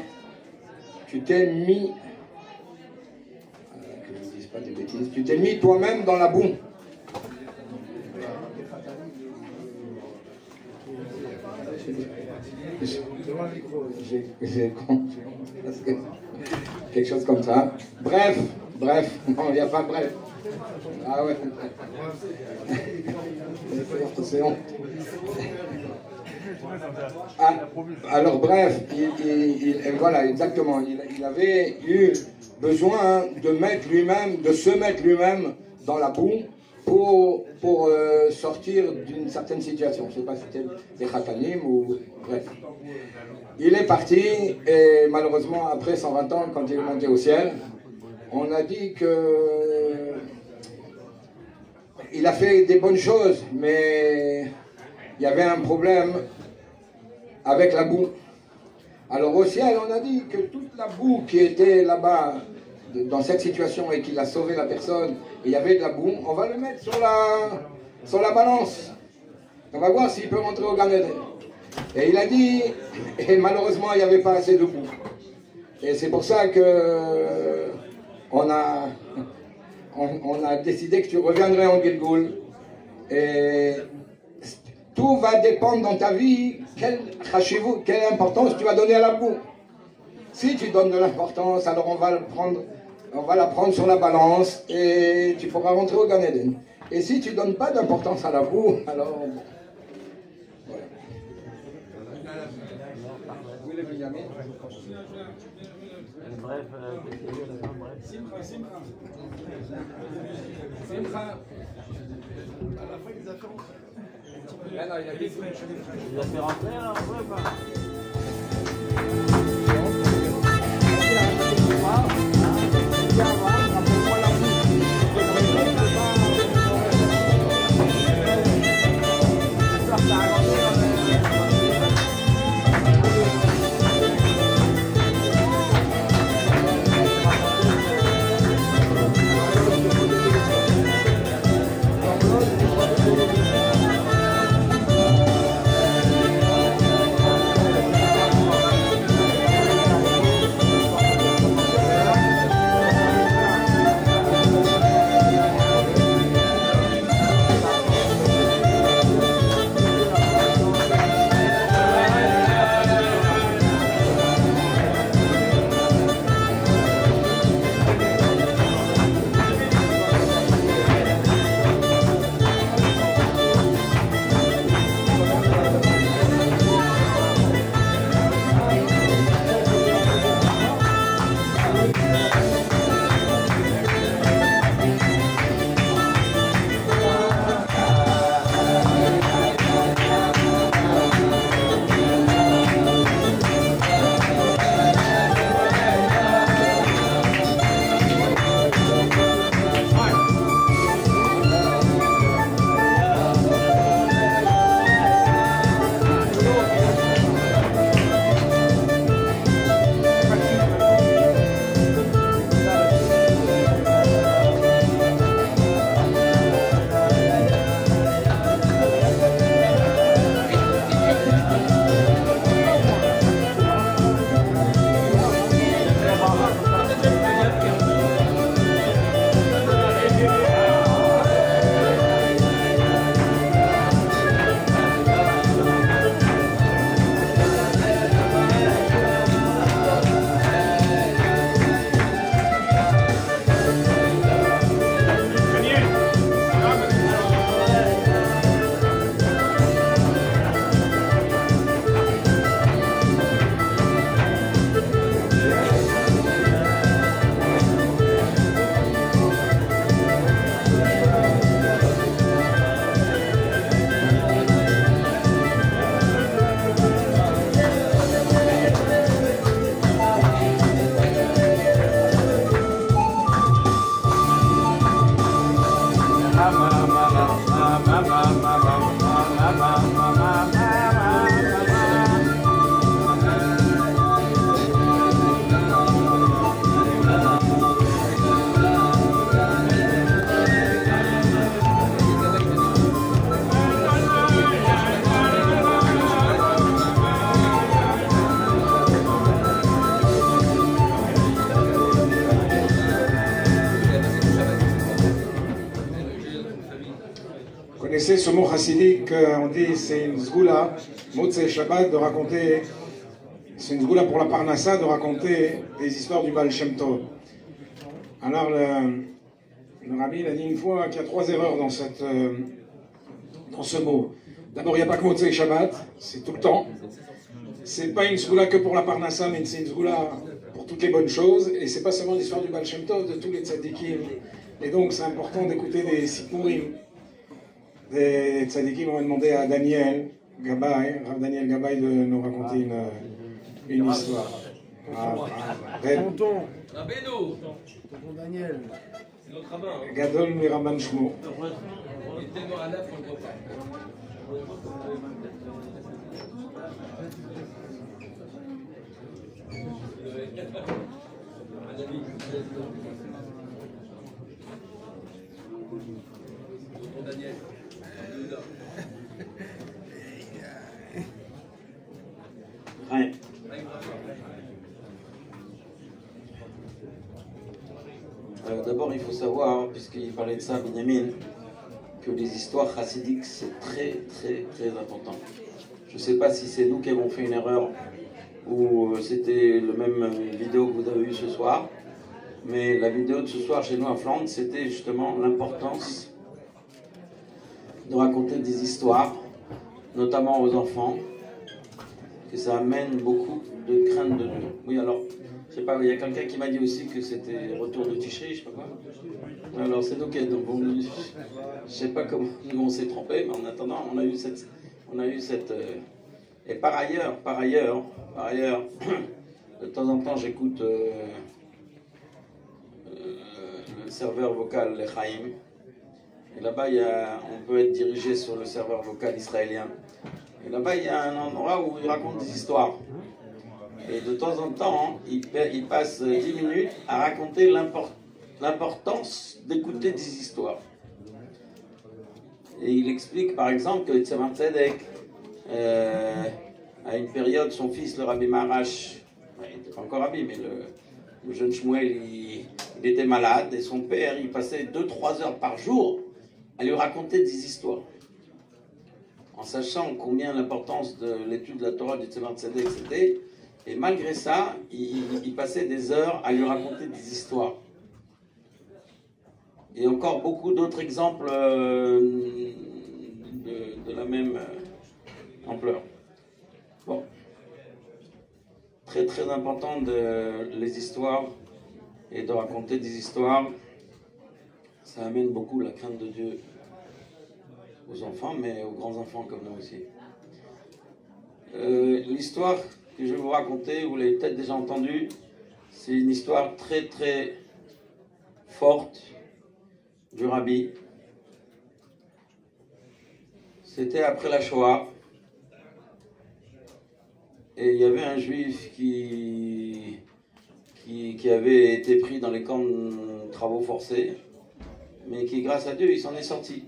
tu t'es mis, que je ne dise pas des bêtises, tu t'es mis toi-même dans la boue. Quelque chose comme ça. Bref, non, il n'y a pas bref. Ah ouais. C'est honte. Alors bref, voilà, exactement. Il avait eu besoin de se mettre lui-même dans la boue pour sortir d'une certaine situation. Je ne sais pas si c'était des khatanim ou... Bref. Il est parti et malheureusement, après 120 ans, quand il est monté au ciel, on a dit que... Il a fait des bonnes choses, mais il y avait un problème avec la boue. Alors au ciel, on a dit que toute la boue qui était là-bas, dans cette situation, et qu'il a sauvé la personne, et il y avait de la boue, on va le mettre sur la balance. On va voir s'il peut rentrer au Gan Eden. Et il a dit, et malheureusement, il n'y avait pas assez de boue. Et c'est pour ça que on a décidé que tu reviendrais en Gilgul. Et tout va dépendre dans ta vie, quelle importance tu vas donner à la boue. Si tu donnes de l'importance, alors on va la prendre sur la balance et tu pourras rentrer au Gan Eden. Et si tu ne donnes pas d'importance à la boue, alors... Voilà. Oui, les Benjamin. Bref, Simcha. À la fin des affaires. Ah non, il a dit... il a fait rentrer là, ouais, connaissez ce mot chassidique, on dit c'est une zgoula, Motzei Shabbat, de raconter, c'est une zgoula pour la Parnassa, de raconter des histoires du Baal Shem Tov. Alors le rabbi il a dit une fois qu'il y a 3 erreurs dans ce mot. D'abord, il n'y a pas que Motzei Shabbat, c'est tout le temps. C'est pas une zgoula que pour la Parnassa, mais c'est une zgoula pour toutes les bonnes choses. Et c'est pas seulement l'histoire du Baal Shem Tov, de tous les tzadikim. Et donc, c'est important d'écouter des sipurim. Des tzadikim ont demandé à Daniel Gabay, Rav Daniel Gabay, de nous raconter une histoire. Tonton Daniel. C'est notre rabbin. Gadol Miraban Shmo. Il est tellement à l'âge qu'on ne le voit pas. Daniel. Ouais. D'abord, il faut savoir, puisqu'il parlait de ça, Binyamin, que les histoires chassidiques, c'est très, très, très important. Je ne sais pas si c'est nous qui avons fait une erreur ou c'était le même vidéo que vous avez vue ce soir, mais la vidéo de ce soir chez nous à Flandre, c'était justement l'importance de raconter des histoires, notamment aux enfants, que ça amène beaucoup de crainte de Dieu. Oui, alors, je sais pas, il y a quelqu'un qui m'a dit aussi que c'était retour de Ticherie, je sais pas quoi. Alors c'est ok, donc je sais pas comment nous on s'est trompé, mais en attendant, on a eu cette et par ailleurs, de temps en temps, j'écoute le serveur vocal Lechaim. Et là-bas, on peut être dirigé sur le serveur vocal israélien. Et là-bas, il y a un endroit où il raconte des histoires. Et de temps en temps, il passe 10 minutes à raconter l'importance d'écouter des histoires. Et il explique par exemple que Tzemach Tzedek, à une période, son fils, le Rabbi Maharash, il n'était pas encore Rabbi, mais le jeune Shmuel, il était malade, et son père, il passait 2-3 heures par jour à lui raconter des histoires. En sachant combien l'importance de l'étude de la Torah du Tzemach Tzedek c'était, et malgré ça, il passait des heures à lui raconter des histoires. Et encore beaucoup d'autres exemples de la même ampleur. Bon. Très très important les histoires et de raconter des histoires. Ça amène beaucoup la crainte de Dieu aux enfants, mais aux grands-enfants comme nous aussi. L'histoire que je vais vous raconter, vous l'avez peut-être déjà entendue, c'est une histoire très très forte du Rabbi. C'était après la Shoah, et il y avait un juif qui avait été pris dans les camps de travaux forcés, mais qui, grâce à Dieu, il s'en est sorti.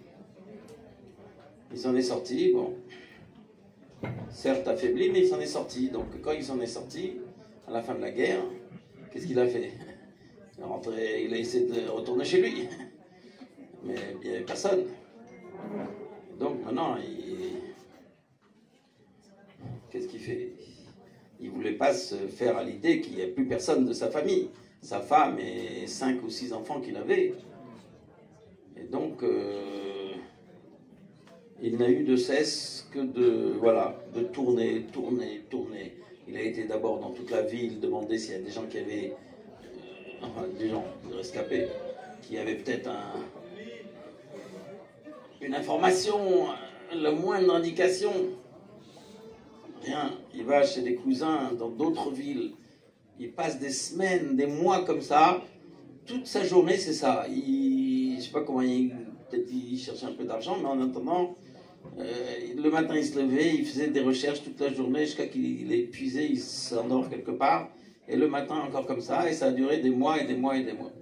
Il s'en est sorti, bon, certes affaibli, mais il s'en est sorti. Donc quand il s'en est sorti, à la fin de la guerre, qu'est-ce qu'il a fait? Il a essayé de retourner chez lui, mais il n'y avait personne. Donc maintenant, qu'est-ce qu'il fait? Il ne voulait pas se faire à l'idée qu'il n'y ait plus personne de sa famille, sa femme et 5 ou 6 enfants qu'il avait. Et donc, il n'a eu de cesse que de tourner. Il a été d'abord dans toute la ville, demander s'il y a des gens qui avaient, des gens, des rescapés, qui avaient peut-être une information, la moindre indication. Rien. Il va chez des cousins dans d'autres villes. Il passe des semaines, des mois comme ça. Toute sa journée, c'est ça. Je ne sais pas comment peut-être il cherchait un peu d'argent, mais en attendant, le matin il se levait, il faisait des recherches toute la journée jusqu'à qu'il est épuisé, il s'endort quelque part. Et le matin encore comme ça, et ça a duré des mois et des mois et des mois.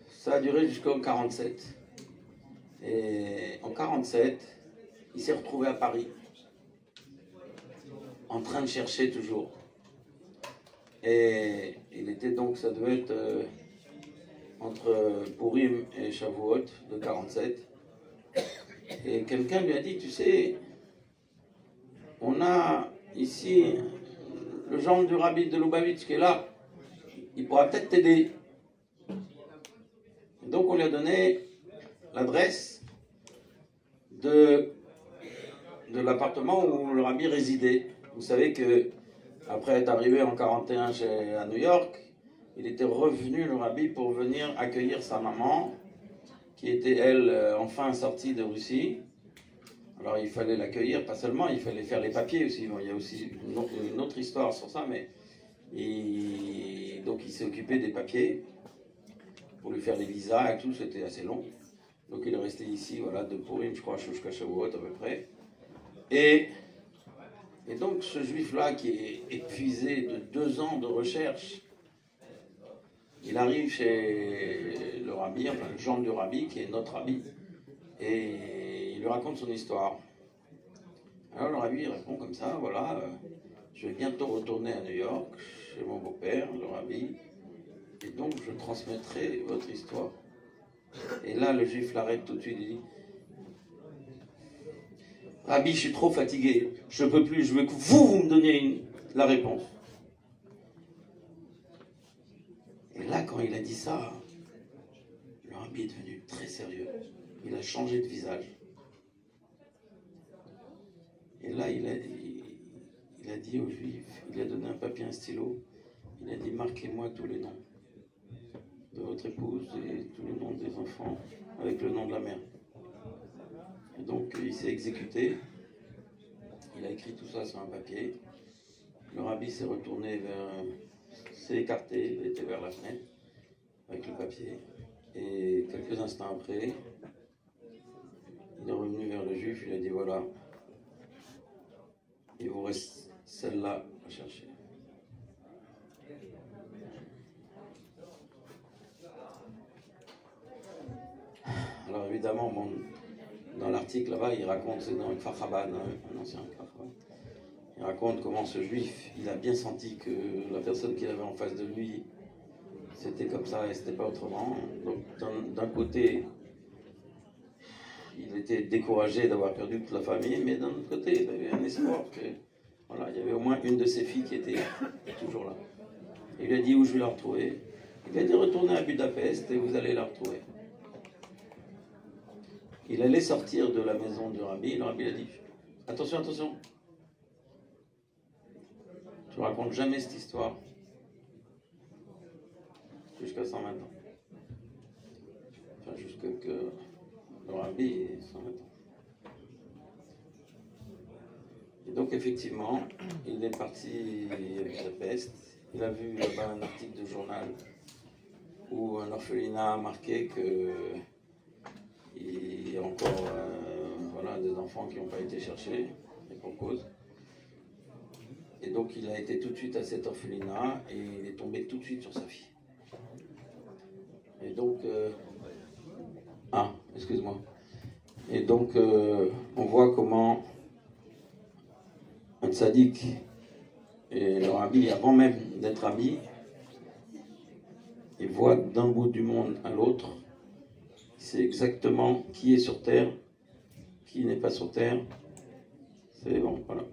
Ça a duré jusqu'en 47. Et en 47, il s'est retrouvé à Paris, en train de chercher toujours. Et il était donc, ça devait être entre Purim et Shavuot de 47. Et quelqu'un lui a dit, tu sais, on a ici le gendre du rabbi de Lubavitch qui est là, il pourra peut-être t'aider. Donc on lui a donné l'adresse de l'appartement où le rabbi résidait. Vous savez que après être arrivé en 41 à New York, il était revenu, le rabbi, pour venir accueillir sa maman, qui était, elle, enfin sortie de Russie. Alors il fallait l'accueillir, pas seulement, il fallait faire les papiers aussi. Bon, il y a aussi une autre histoire sur ça, mais donc il s'est occupé des papiers pour lui faire les visas et tout, c'était assez long. Donc il est resté ici, voilà, de Purim, je crois, jusqu'à Shavuot à peu près. Et donc ce juif-là qui est épuisé de 2 ans de recherche, il arrive chez le rabbi, enfin le gendre du rabbi, qui est notre rabbi, et il lui raconte son histoire. Alors le rabbi répond comme ça, voilà, je vais bientôt retourner à New York, chez mon beau-père, le rabbi, et donc je transmettrai votre histoire. Et là, le juif l'arrête tout de suite, il dit, Rabbi, je suis trop fatigué, je ne peux plus, je veux que vous me donniez la réponse. Et là, quand il a dit ça, le rabbi est devenu très sérieux. Il a changé de visage. Et là, il a dit aux juifs, il a donné un papier, un stylo, il a dit, marquez-moi tous les noms de votre épouse et tous les noms des enfants avec le nom de la mère. Et donc il s'est exécuté, il a écrit tout ça sur un papier. Le rabbi s'est retourné s'est écarté, il était vers la fenêtre avec le papier. Et quelques instants après, il est revenu vers le juif, il a dit voilà, il vous reste celle-là à chercher. Alors évidemment, bon, dans l'article là-bas, il raconte, c'est dans le Kfar Chabad, un ancien Kfar Chabad, il raconte comment ce juif, il a bien senti que la personne qu'il avait en face de lui, c'était comme ça et c'était pas autrement. Donc d'un côté, il était découragé d'avoir perdu toute la famille, mais d'un autre côté, il avait un espoir que, voilà, il y avait au moins une de ses filles qui était toujours là. Il lui a dit où je vais la retrouver. Il lui a dit retournez à Budapest et vous allez la retrouver. Il allait sortir de la maison du rabbi, le rabbi a dit attention, attention, tu ne racontes jamais cette histoire jusqu'à 120 ans. Enfin, jusqu'à que le rabbi ait 120 ans. Et donc, effectivement, il est parti à Budapest. Il a vu là-bas un article de journal où un orphelinat a marqué que il y a encore voilà, des enfants qui n'ont pas été cherchés, et pour cause. Et donc il a été tout de suite à cet orphelinat et il est tombé tout de suite sur sa fille. Et donc, excuse-moi. Et donc on voit comment un tzaddik et le rabbi, avant même d'être rabbi, il voit d'un bout du monde à l'autre. C'est exactement qui est sur terre, qui n'est pas sur terre. C'est bon, voilà.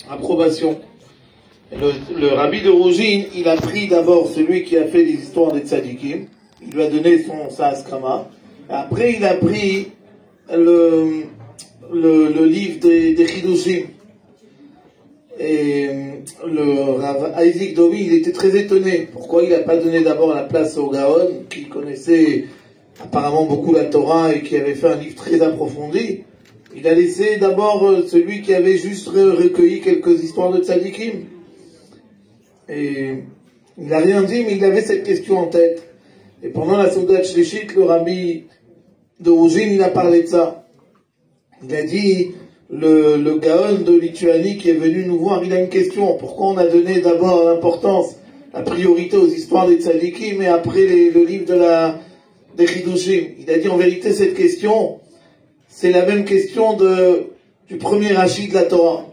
approbation. Le rabbi de Rougine, il a pris d'abord celui qui a fait les histoires des tzadikim, il lui a donné sa askrama, après il a pris le livre des Chidushim. Et le Rav Isaac Dovi, il était très étonné. Pourquoi il n'a pas donné d'abord la place au Gaon, qui connaissait apparemment beaucoup la Torah et qui avait fait un livre très approfondi. Il a laissé d'abord celui qui avait juste recueilli quelques histoires de tzadikim. Et il n'a rien dit, mais il avait cette question en tête. Et pendant la Soudat Shlishit, le rabbi de Rougine, il a parlé de ça. Il a dit, le Gaon de Lituanie qui est venu nous voir, il a une question. Pourquoi on a donné d'abord l'importance, la priorité aux histoires des tzadikim, et après le livre des Chidushim? Il a dit, en vérité, cette question, c'est la même question du premier Rashi de la Torah.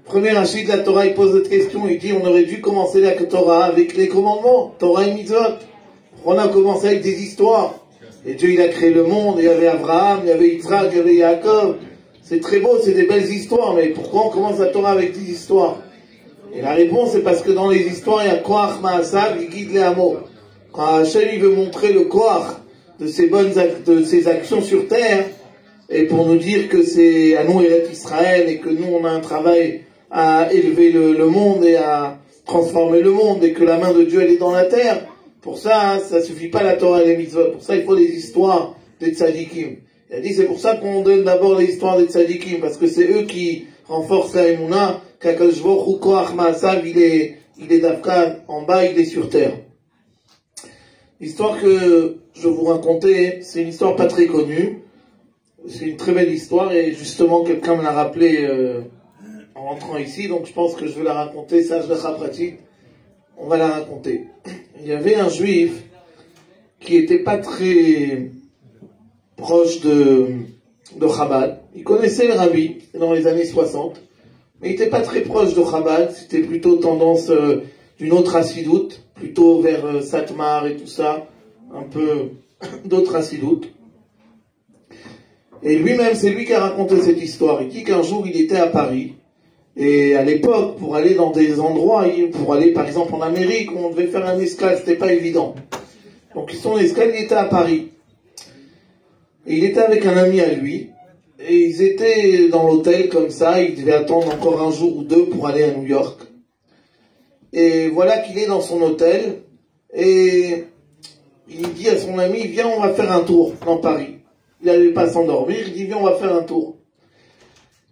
Le premier Rashi de la Torah, il pose cette question, il dit, on aurait dû commencer la Torah avec les commandements, Torah et Mitzvot. On a commencé avec des histoires. Et Dieu, il a créé le monde, il y avait Abraham, il y avait Yitzhak, il y avait Yaakov. C'est très beau, c'est des belles histoires, mais pourquoi on commence la Torah avec des histoires? Et la réponse, c'est parce que dans les histoires, il y a Koach Ma'asav, il guide les hameaux. Quand Hachem, il veut montrer le Koach de ses actions sur terre, et pour nous dire que c'est à nous, Eretz Israël, et que nous, on a un travail à élever le monde et à transformer le monde, et que la main de Dieu, elle est dans la terre. Pour ça, ça suffit pas la Torah et les mitzvot. Pour ça, il faut les histoires des tzadikim. Il a dit, c'est pour ça qu'on donne d'abord les histoires des tzadikim, parce que c'est eux qui renforcent la Emouna, qu'Akadosh Baruch Hu Koach Ma'asav, il est d'Afka en bas, il est sur terre. L'histoire que je vous racontais, c'est une histoire pas très connue. C'est une très belle histoire, et justement, quelqu'un me l'a rappelé en rentrant ici, donc je pense que je vais la raconter, ça, je la pratique. On va la raconter. Il y avait un juif qui était pas très proche de Chabad. Il connaissait le rabbi dans les années 60, mais il n'était pas très proche de Chabad. C'était plutôt tendance d'une autre hassidoute, plutôt vers Satmar et tout ça, un peu d'autres hassidoutes. Et lui-même, c'est lui qui a raconté cette histoire. Il dit qu'un jour, il était à Paris. Et à l'époque, pour aller dans des endroits, pour aller par exemple en Amérique, où on devait faire un escale, c'était pas évident. Donc son escale, il était à Paris. Et il était avec un ami à lui. Et ils étaient dans l'hôtel comme ça, ils devaient attendre encore un jour ou deux pour aller à New York. Et voilà qu'il est dans son hôtel. Et il dit à son ami, viens, on va faire un tour dans Paris. Il n'allait pas s'endormir, il dit, viens, on va faire un tour.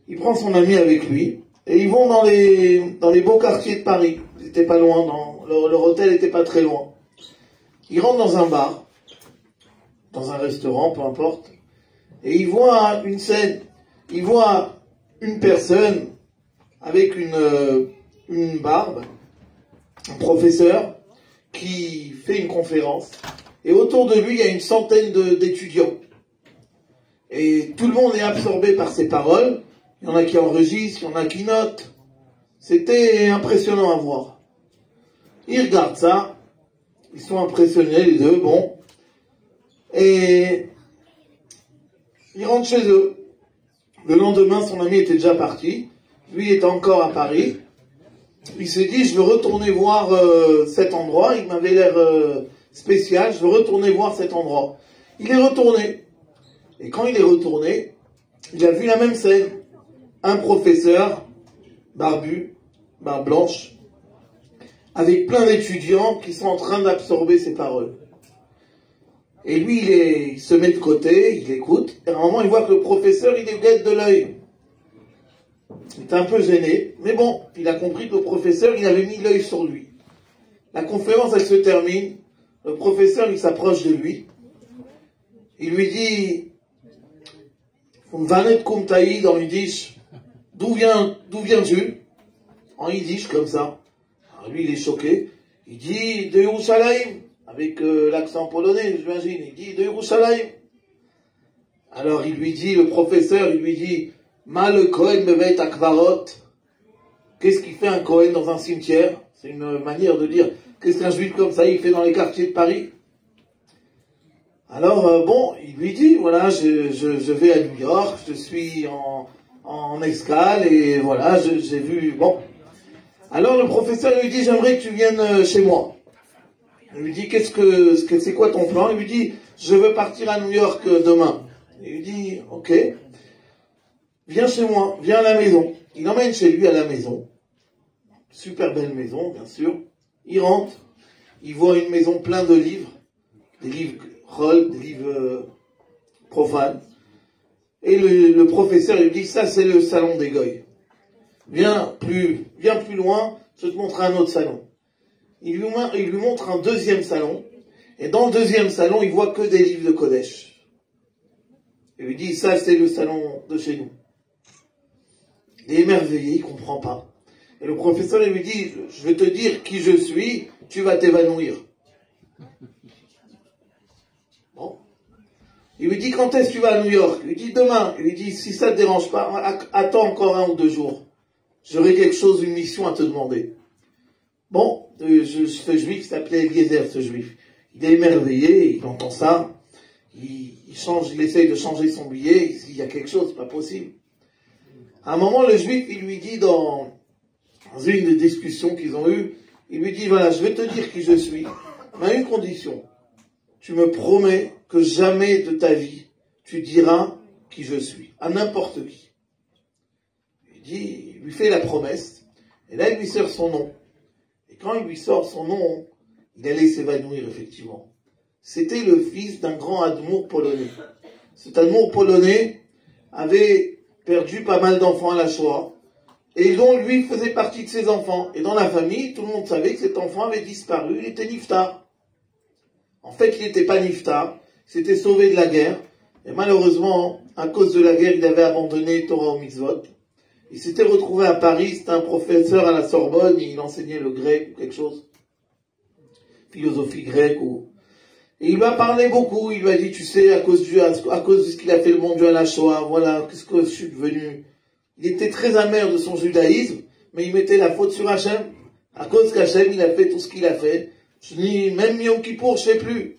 Il prend son ami avec lui. Et ils vont dans les beaux quartiers de Paris. Ils n'étaient pas loin, leur hôtel n'était pas très loin. Ils rentrent dans un bar, dans un restaurant, peu importe, et ils voient une scène. Ils voient une personne avec une barbe, un professeur, qui fait une conférence, et autour de lui, il y a une centaine d'étudiants. Et tout le monde est absorbé par ses paroles. Il y en a qui enregistrent, il y en a qui notent. C'était impressionnant à voir. Ils regardent ça, ils sont impressionnés les deux, bon. Et ils rentrent chez eux. Le lendemain, son ami était déjà parti. Lui il était encore à Paris. Il s'est dit, je veux retourner voir cet endroit. Il m'avait l'air spécial, je veux retourner voir cet endroit. Il est retourné. Et quand il est retourné, il a vu la même scène. Un professeur, barbu, barbe blanche, avec plein d'étudiants qui sont en train d'absorber ses paroles. Et lui, il se met de côté, il écoute, et à un moment, il voit que le professeur, il est guette de l'œil. Il est un peu gêné, mais bon, il a compris que le professeur, il avait mis l'œil sur lui. La conférence, elle se termine, le professeur, il s'approche de lui, il lui dit, Vanet Kumtaïd en yiddish, d'où viens-tu? En yiddish, comme ça. Alors lui, il est choqué. Il dit, de Yerushalayim, avec l'accent polonais, j'imagine. Il dit, de Yerushalayim. Alors il lui dit, le professeur, il lui dit, Ma le Kohen bevet akvarot. Qu'est-ce qu'il fait un Kohen dans un cimetière? C'est une manière de dire, qu'est-ce qu'un juif comme ça, il fait dans les quartiers de Paris? Alors, bon, il lui dit, voilà, je vais à New York, je suis en en escale, et voilà, j'ai vu, bon. Alors le professeur lui dit, j'aimerais que tu viennes chez moi. Il lui dit, c'est quoi ton plan? Il lui dit, je veux partir à New York demain. Il lui dit, ok, viens chez moi, viens à la maison. Il l'emmène chez lui à la maison. Super belle maison, bien sûr. Il rentre, il voit une maison pleine de livres, des livres Roll, des livres profanes. Et le professeur lui dit, ça c'est le salon des goy. Viens plus loin, je vais te montrer un autre salon. Il lui montre un deuxième salon, et dans le deuxième salon, il voit que des livres de Kodesh. Il lui dit, ça c'est le salon de chez nous. Il est émerveillé, il comprend pas. Et le professeur il lui dit, je vais te dire qui je suis, tu vas t'évanouir. Bon. Il lui dit, quand est-ce que tu vas à New York? Il lui dit, demain. Il lui dit, si ça te dérange pas, attends encore 1 ou 2 jours. J'aurai quelque chose, une mission à te demander. Bon, ce juif s'appelait Eliezer, ce juif. Il est émerveillé, il entend ça, il essaye de changer son billet, il y a quelque chose, c'est pas possible. À un moment, le juif, il lui dit dans une des discussions qu'ils ont eues, il lui dit, voilà, je vais te dire qui je suis, mais à une condition. Tu me promets que jamais de ta vie, tu diras qui je suis, à n'importe qui. Il lui fait la promesse, et là, il lui sort son nom. Et quand il lui sort son nom, il allait s'évanouir, effectivement. C'était le fils d'un grand admour polonais. Cet admour polonais avait perdu pas mal d'enfants à la Shoah, et dont lui faisait partie de ses enfants. Et dans la famille, tout le monde savait que cet enfant avait disparu, il était niftar. En fait, il n'était pas niftar, il s'était sauvé de la guerre, et malheureusement, à cause de la guerre, il avait abandonné Torah au mitzvot. Il s'était retrouvé à Paris, c'était un professeur à la Sorbonne, il enseignait le grec ou quelque chose, philosophie grecque Et il lui a parlé beaucoup, il lui a dit, tu sais, à cause de ce qu'il a fait le bon Dieu à la Shoah, voilà, qu'est-ce que je suis devenu. Il était très amer de son judaïsme, mais il mettait la faute sur Hachem. À cause qu'Hachem, il a fait tout ce qu'il a fait. Je dis, même Yom Kippour, je sais plus.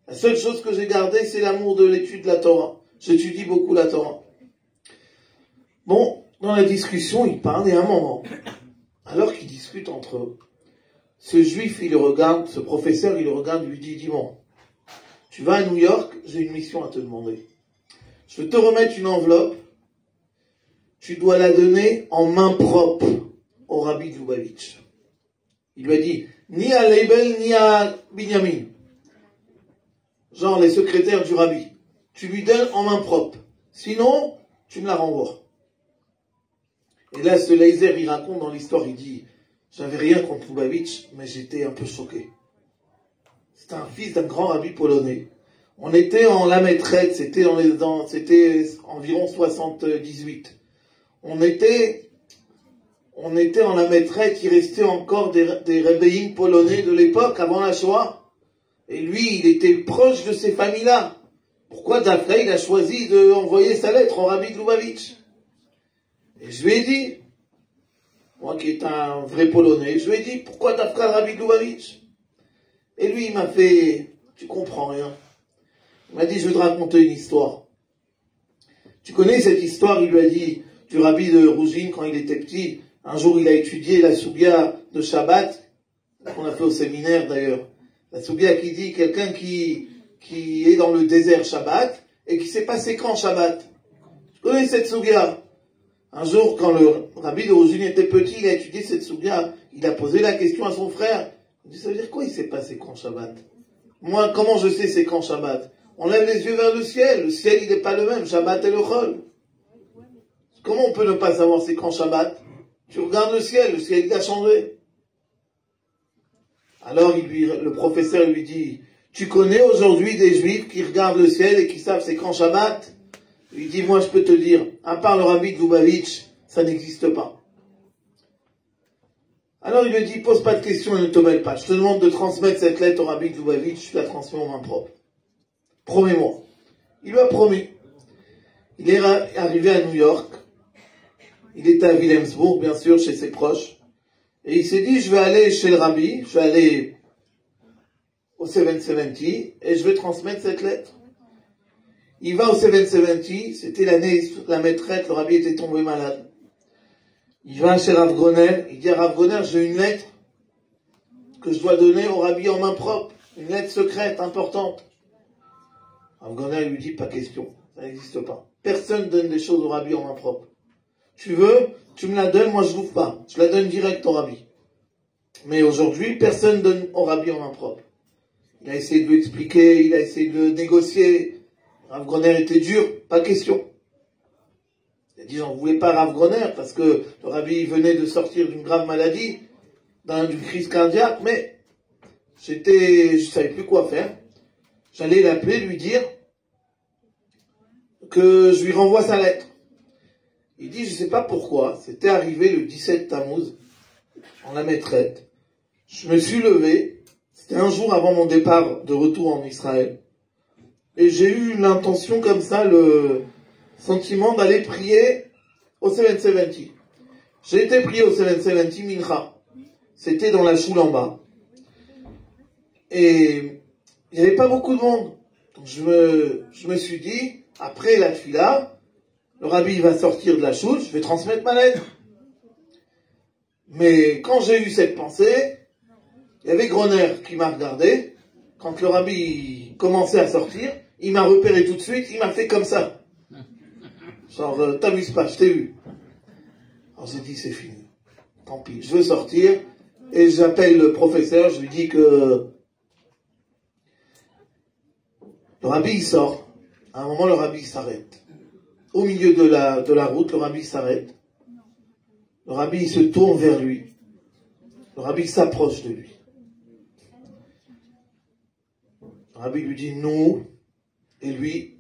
La seule chose que j'ai gardée, c'est l'amour de l'étude de la Torah. J'étudie beaucoup la Torah. Bon, dans la discussion, ils parlent, et à un moment, alors qu'ils discutent entre eux, ce juif, il le regarde, ce professeur, il le regarde, il lui dit, dis-moi, tu vas à New York, j'ai une mission à te demander. Je vais te remettre une enveloppe, tu dois la donner en main propre au Rabbi de Lubavitch. Il lui a dit, ni à Leibel, ni à Binyamin. Genre les secrétaires du Rabbi. Tu lui donnes en main propre. Sinon, tu me la renvoies. Et là, ce Leiser, il raconte dans l'histoire, il dit, j'avais rien contre Lubavitch, mais j'étais un peu choqué. C'était un fils d'un grand rabbi polonais. On était en Lametret, c'était environ 78. On était en Lametret, il restait encore des rébellions polonais de l'époque, avant la Shoah. Et lui, il était proche de ces familles-là. Pourquoi d'après, il a choisi d'envoyer sa lettre au Rabbi de Lubavitch? Et je lui ai dit, moi qui est un vrai Polonais, je lui ai dit, pourquoi d'après le Rabbi de Lubavitch? Et lui, il m'a fait, tu comprends rien. Il m'a dit, je vais te raconter une histoire. Tu connais cette histoire, il lui a dit, du Rabbi de Rougine quand il était petit. Un jour, il a étudié la soubia de Shabbat, qu'on a fait au séminaire d'ailleurs. La soubia qui dit quelqu'un qui est dans le désert Shabbat et qui sait pas c'est quand Shabbat. Tu connais cette soubia? Un jour, quand le Rabbi de Rougine était petit, il a étudié cette soubia. Il a posé la question à son frère. Il dit, ça veut dire quoi il sait pas c'est quand Shabbat? Moi, comment je sais c'est quand Shabbat? On lève les yeux vers le ciel. Le ciel, il n'est pas le même. Shabbat et le Chol. Comment on peut ne pas savoir c'est quand Shabbat? Tu regardes le ciel il a changé. Alors le professeur lui dit, tu connais aujourd'hui des juifs qui regardent le ciel et qui savent c'est quand Shabbat? Il lui dit, moi je peux te dire, à part le Rabbi de Lubavitch, ça n'existe pas. Alors il lui dit, pose pas de questions et ne te mêle pas. Je te demande de transmettre cette lettre au Rabbi de Lubavitch, je la transmets en main propre. Promets-moi. Il lui a promis. Il est arrivé à New York. Il était à Wilhelmsburg, bien sûr, chez ses proches. Et il s'est dit, je vais aller chez le Rabbi, je vais aller au 770 et je vais transmettre cette lettre. Il va au 770, c'était l'année, la maîtresse, le rabbi était tombé malade. Il va chez Rav Groner, il dit à Rav Groner, j'ai une lettre que je dois donner au rabbi en main propre, une lettre secrète, importante. Rav Groner lui dit, pas question, ça n'existe pas. Personne donne des choses au rabbi en main propre. Tu veux, tu me la donnes, moi je l'ouvre pas. Je la donne direct au rabbi. Mais aujourd'hui, personne donne au rabbi en main propre. Il a essayé de lui expliquer, il a essayé de négocier. Rav Groner était dur, pas question. Il a dit, j'en voulais pas Rav Groner, parce que le rabbi venait de sortir d'une grave maladie, d'une crise cardiaque, mais je savais plus quoi faire. J'allais l'appeler, lui dire que je lui renvoie sa lettre. Il dit, je sais pas pourquoi, c'était arrivé le 17 Tammuz, en la maîtresse. Je me suis levé, c'était un jour avant mon départ de retour en Israël, et j'ai eu l'intention comme ça, le sentiment d'aller prier au 770. J'ai été prier au 770 Mincha. C'était dans la choule en bas. Et il n'y avait pas beaucoup de monde. Donc je me suis dit, après la tefila, le rabbi va sortir de la choule, je vais transmettre ma lettre. Mais quand j'ai eu cette pensée, il y avait Groner qui m'a regardé. Quand le rabbi commençait à sortir, il m'a repéré tout de suite, il m'a fait comme ça. Genre, t'amuses pas, je t'ai vu. Alors j'ai dit, c'est fini. Tant pis, je veux sortir. Et j'appelle le professeur, je lui dis que le rabbi il sort. À un moment, le rabbi s'arrête. Au milieu de la route, le rabbi s'arrête. Le rabbi il se tourne vers lui. Le rabbi s'approche de lui. Le rabbi lui dit nous, et lui,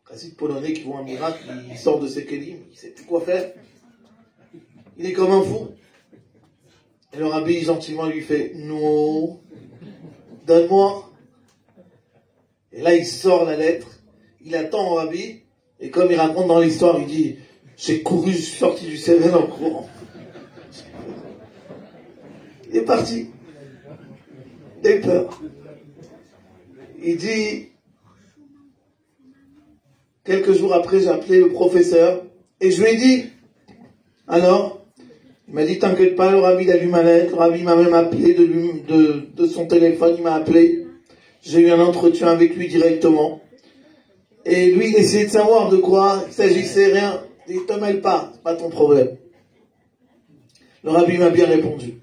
quasi polonais qui voit un miracle, il sort de ses kélim, il sait plus quoi faire. Il est comme un fou. Et le rabbi gentiment lui fait non, donne-moi. Et là il sort la lettre, il attend au rabbi, et comme il raconte dans l'histoire, il dit j'ai couru, je suis sorti du Céven en courant. Il est parti. Il a eu peur. Il dit, quelques jours après, j'ai appelé le professeur, et je lui ai dit, alors, il m'a dit, t'inquiète pas, le rabbi a lu ma lettre, le rabbi m'a même appelé de son téléphone, il m'a appelé, j'ai eu un entretien avec lui directement, et lui, il essayait de savoir de quoi il s'agissait, rien, il te mêle pas, c'est pas ton problème. Le rabbi m'a bien répondu.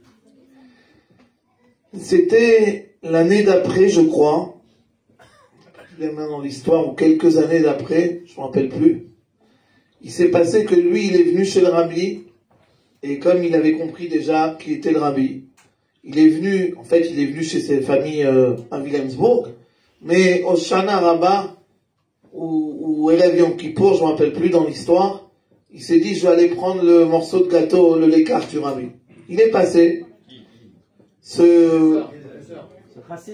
C'était l'année d'après, je crois, les mains dans l'histoire, ou quelques années d'après, je ne me rappelle plus, il s'est passé que lui, il est venu chez le rabbi, et comme il avait compris déjà qui était le rabbi, il est venu chez ses familles à Wilhelmsburg, mais au Shana Rabbah, ou Erev Yom Kippour, je ne me rappelle plus dans l'histoire, il s'est dit, je vais aller prendre le morceau de gâteau, le lékar du rabbi. Il est passé,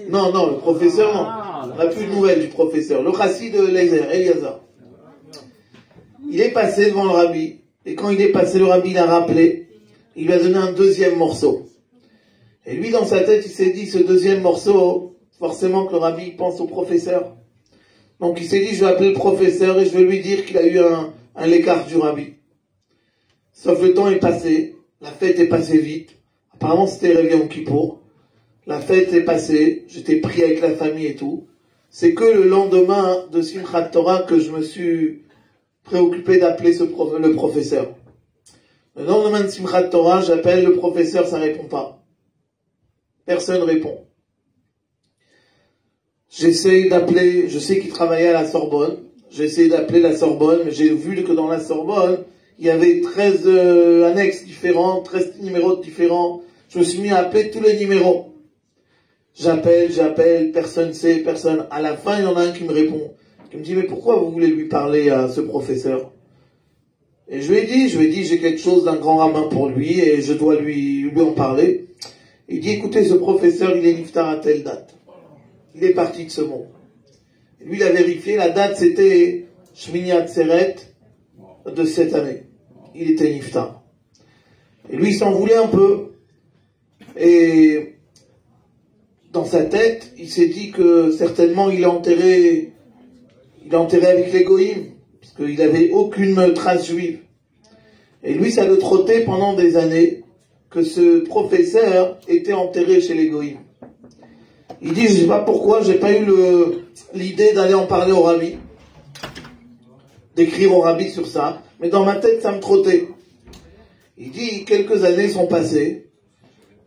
Non, le professeur, non. On n'a plus de nouvelles du professeur. Le chassid de Eliezer. Il est passé devant le rabbi, et quand il est passé, le rabbi l'a rappelé, il lui a donné un deuxième morceau. Et lui, dans sa tête, il s'est dit, ce deuxième morceau, forcément que le rabbi pense au professeur. Donc il s'est dit, je vais appeler le professeur et je vais lui dire qu'il a eu un lékar du rabbi. Sauf le temps est passé, la fête est passée vite. Apparemment, c'était Erev Yom Kippour. La fête est passée, j'étais pris avec la famille et tout. C'est que le lendemain de Simchat Torah que je me suis préoccupé d'appeler le professeur. Le lendemain de Simchat Torah, j'appelle le professeur, ça répond pas. Personne répond. J'essaie d'appeler, je sais qu'il travaillait à la Sorbonne, j'essaie d'appeler la Sorbonne, mais j'ai vu que dans la Sorbonne, il y avait 13 annexes différents, 13 numéros différents. Je me suis mis à appeler tous les numéros. J'appelle, personne sait, personne. À la fin, il y en a un qui me répond. Qui me dit, mais pourquoi vous voulez lui parler à ce professeur? Et je lui ai dit, j'ai quelque chose d'un grand rabbin pour lui et je dois lui en parler. Il dit, écoutez, ce professeur, il est niftar à telle date. Il est parti de ce monde. Et lui, il a vérifié, la date, c'était Shmini Atzeret de cette année. Il était niftar. Et lui, il s'en voulait un peu. Et dans sa tête, il s'est dit que certainement il est enterré il est enterré avec les goïms, parce qu'il n'avait aucune trace juive. Et lui, ça le trottait pendant des années que ce professeur était enterré chez les goïms. Il dit, je ne sais pas pourquoi, j'ai pas eu l'idée d'aller en parler au rabbi, d'écrire au rabbi sur ça, mais dans ma tête, ça me trottait. Il dit, quelques années sont passées,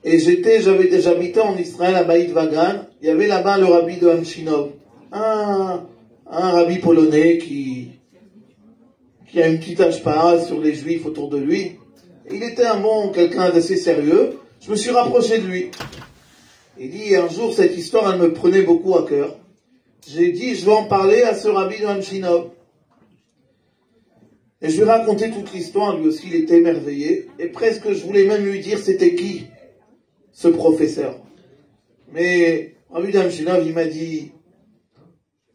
et j'habitais en Israël, à Baït Vagan, il y avait là-bas le rabbi de Hamshinov, un rabbi polonais qui a une petite hashpara sur les juifs autour de lui. Il était quelqu'un d'assez sérieux. Je me suis rapproché de lui. Il dit, un jour, cette histoire, elle me prenait beaucoup à cœur. J'ai dit, je vais en parler à ce rabbi de Hamshinov. Et je lui ai raconté toute l'histoire, lui aussi, il était émerveillé. Et presque, je voulais même lui dire, c'était qui, ce professeur. Mais, rabbi de Hamshinov, il m'a dit,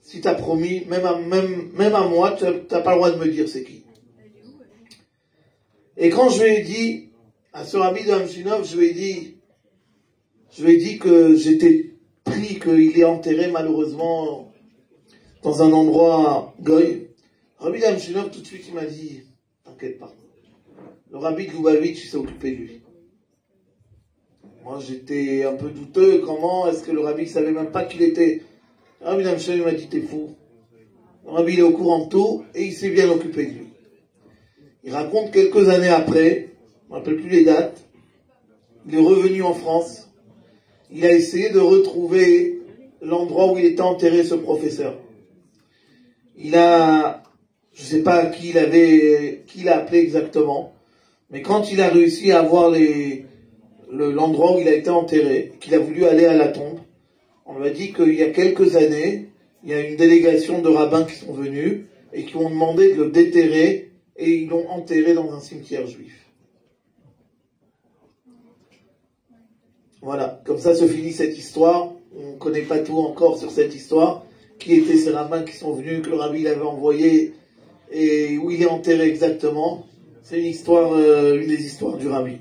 si t'as promis, même à moi, t'as pas le droit de me dire c'est qui. Et quand je lui ai dit, à ce rabbi de Hamshinov, je lui ai dit que j'étais pris, qu'il est enterré malheureusement dans un endroit goy. Rabbi de Hamshinov, tout de suite, il m'a dit, t'inquiète pas. Le rabbi de Lubavitch, il s'est occupé de lui. Moi, j'étais un peu douteux. Comment est-ce que le rabbi ne savait même pas qu'il était... Le rabbi de Hamshinov m'a dit, t'es fou. Le rabbi, il est au courant de tout, et il s'est bien occupé de lui. Il raconte quelques années après, je ne me rappelle plus les dates, il est revenu en France, il a essayé de retrouver l'endroit où il était enterré, ce professeur. Je ne sais pas qui l'a appelé exactement, mais quand il a réussi à voir l'endroit où il a été enterré, qu'il a voulu aller à la tombe, on lui a dit qu'il y a quelques années, il y a une délégation de rabbins qui sont venus et qui ont demandé de le déterrer, et ils l'ont enterré dans un cimetière juif. Voilà, comme ça se finit cette histoire. On ne connaît pas tout encore sur cette histoire. Qui étaient ces rabbins qui sont venus, que le rabbi l'avait envoyé, et où il est enterré exactement. C'est une des histoires du rabbi.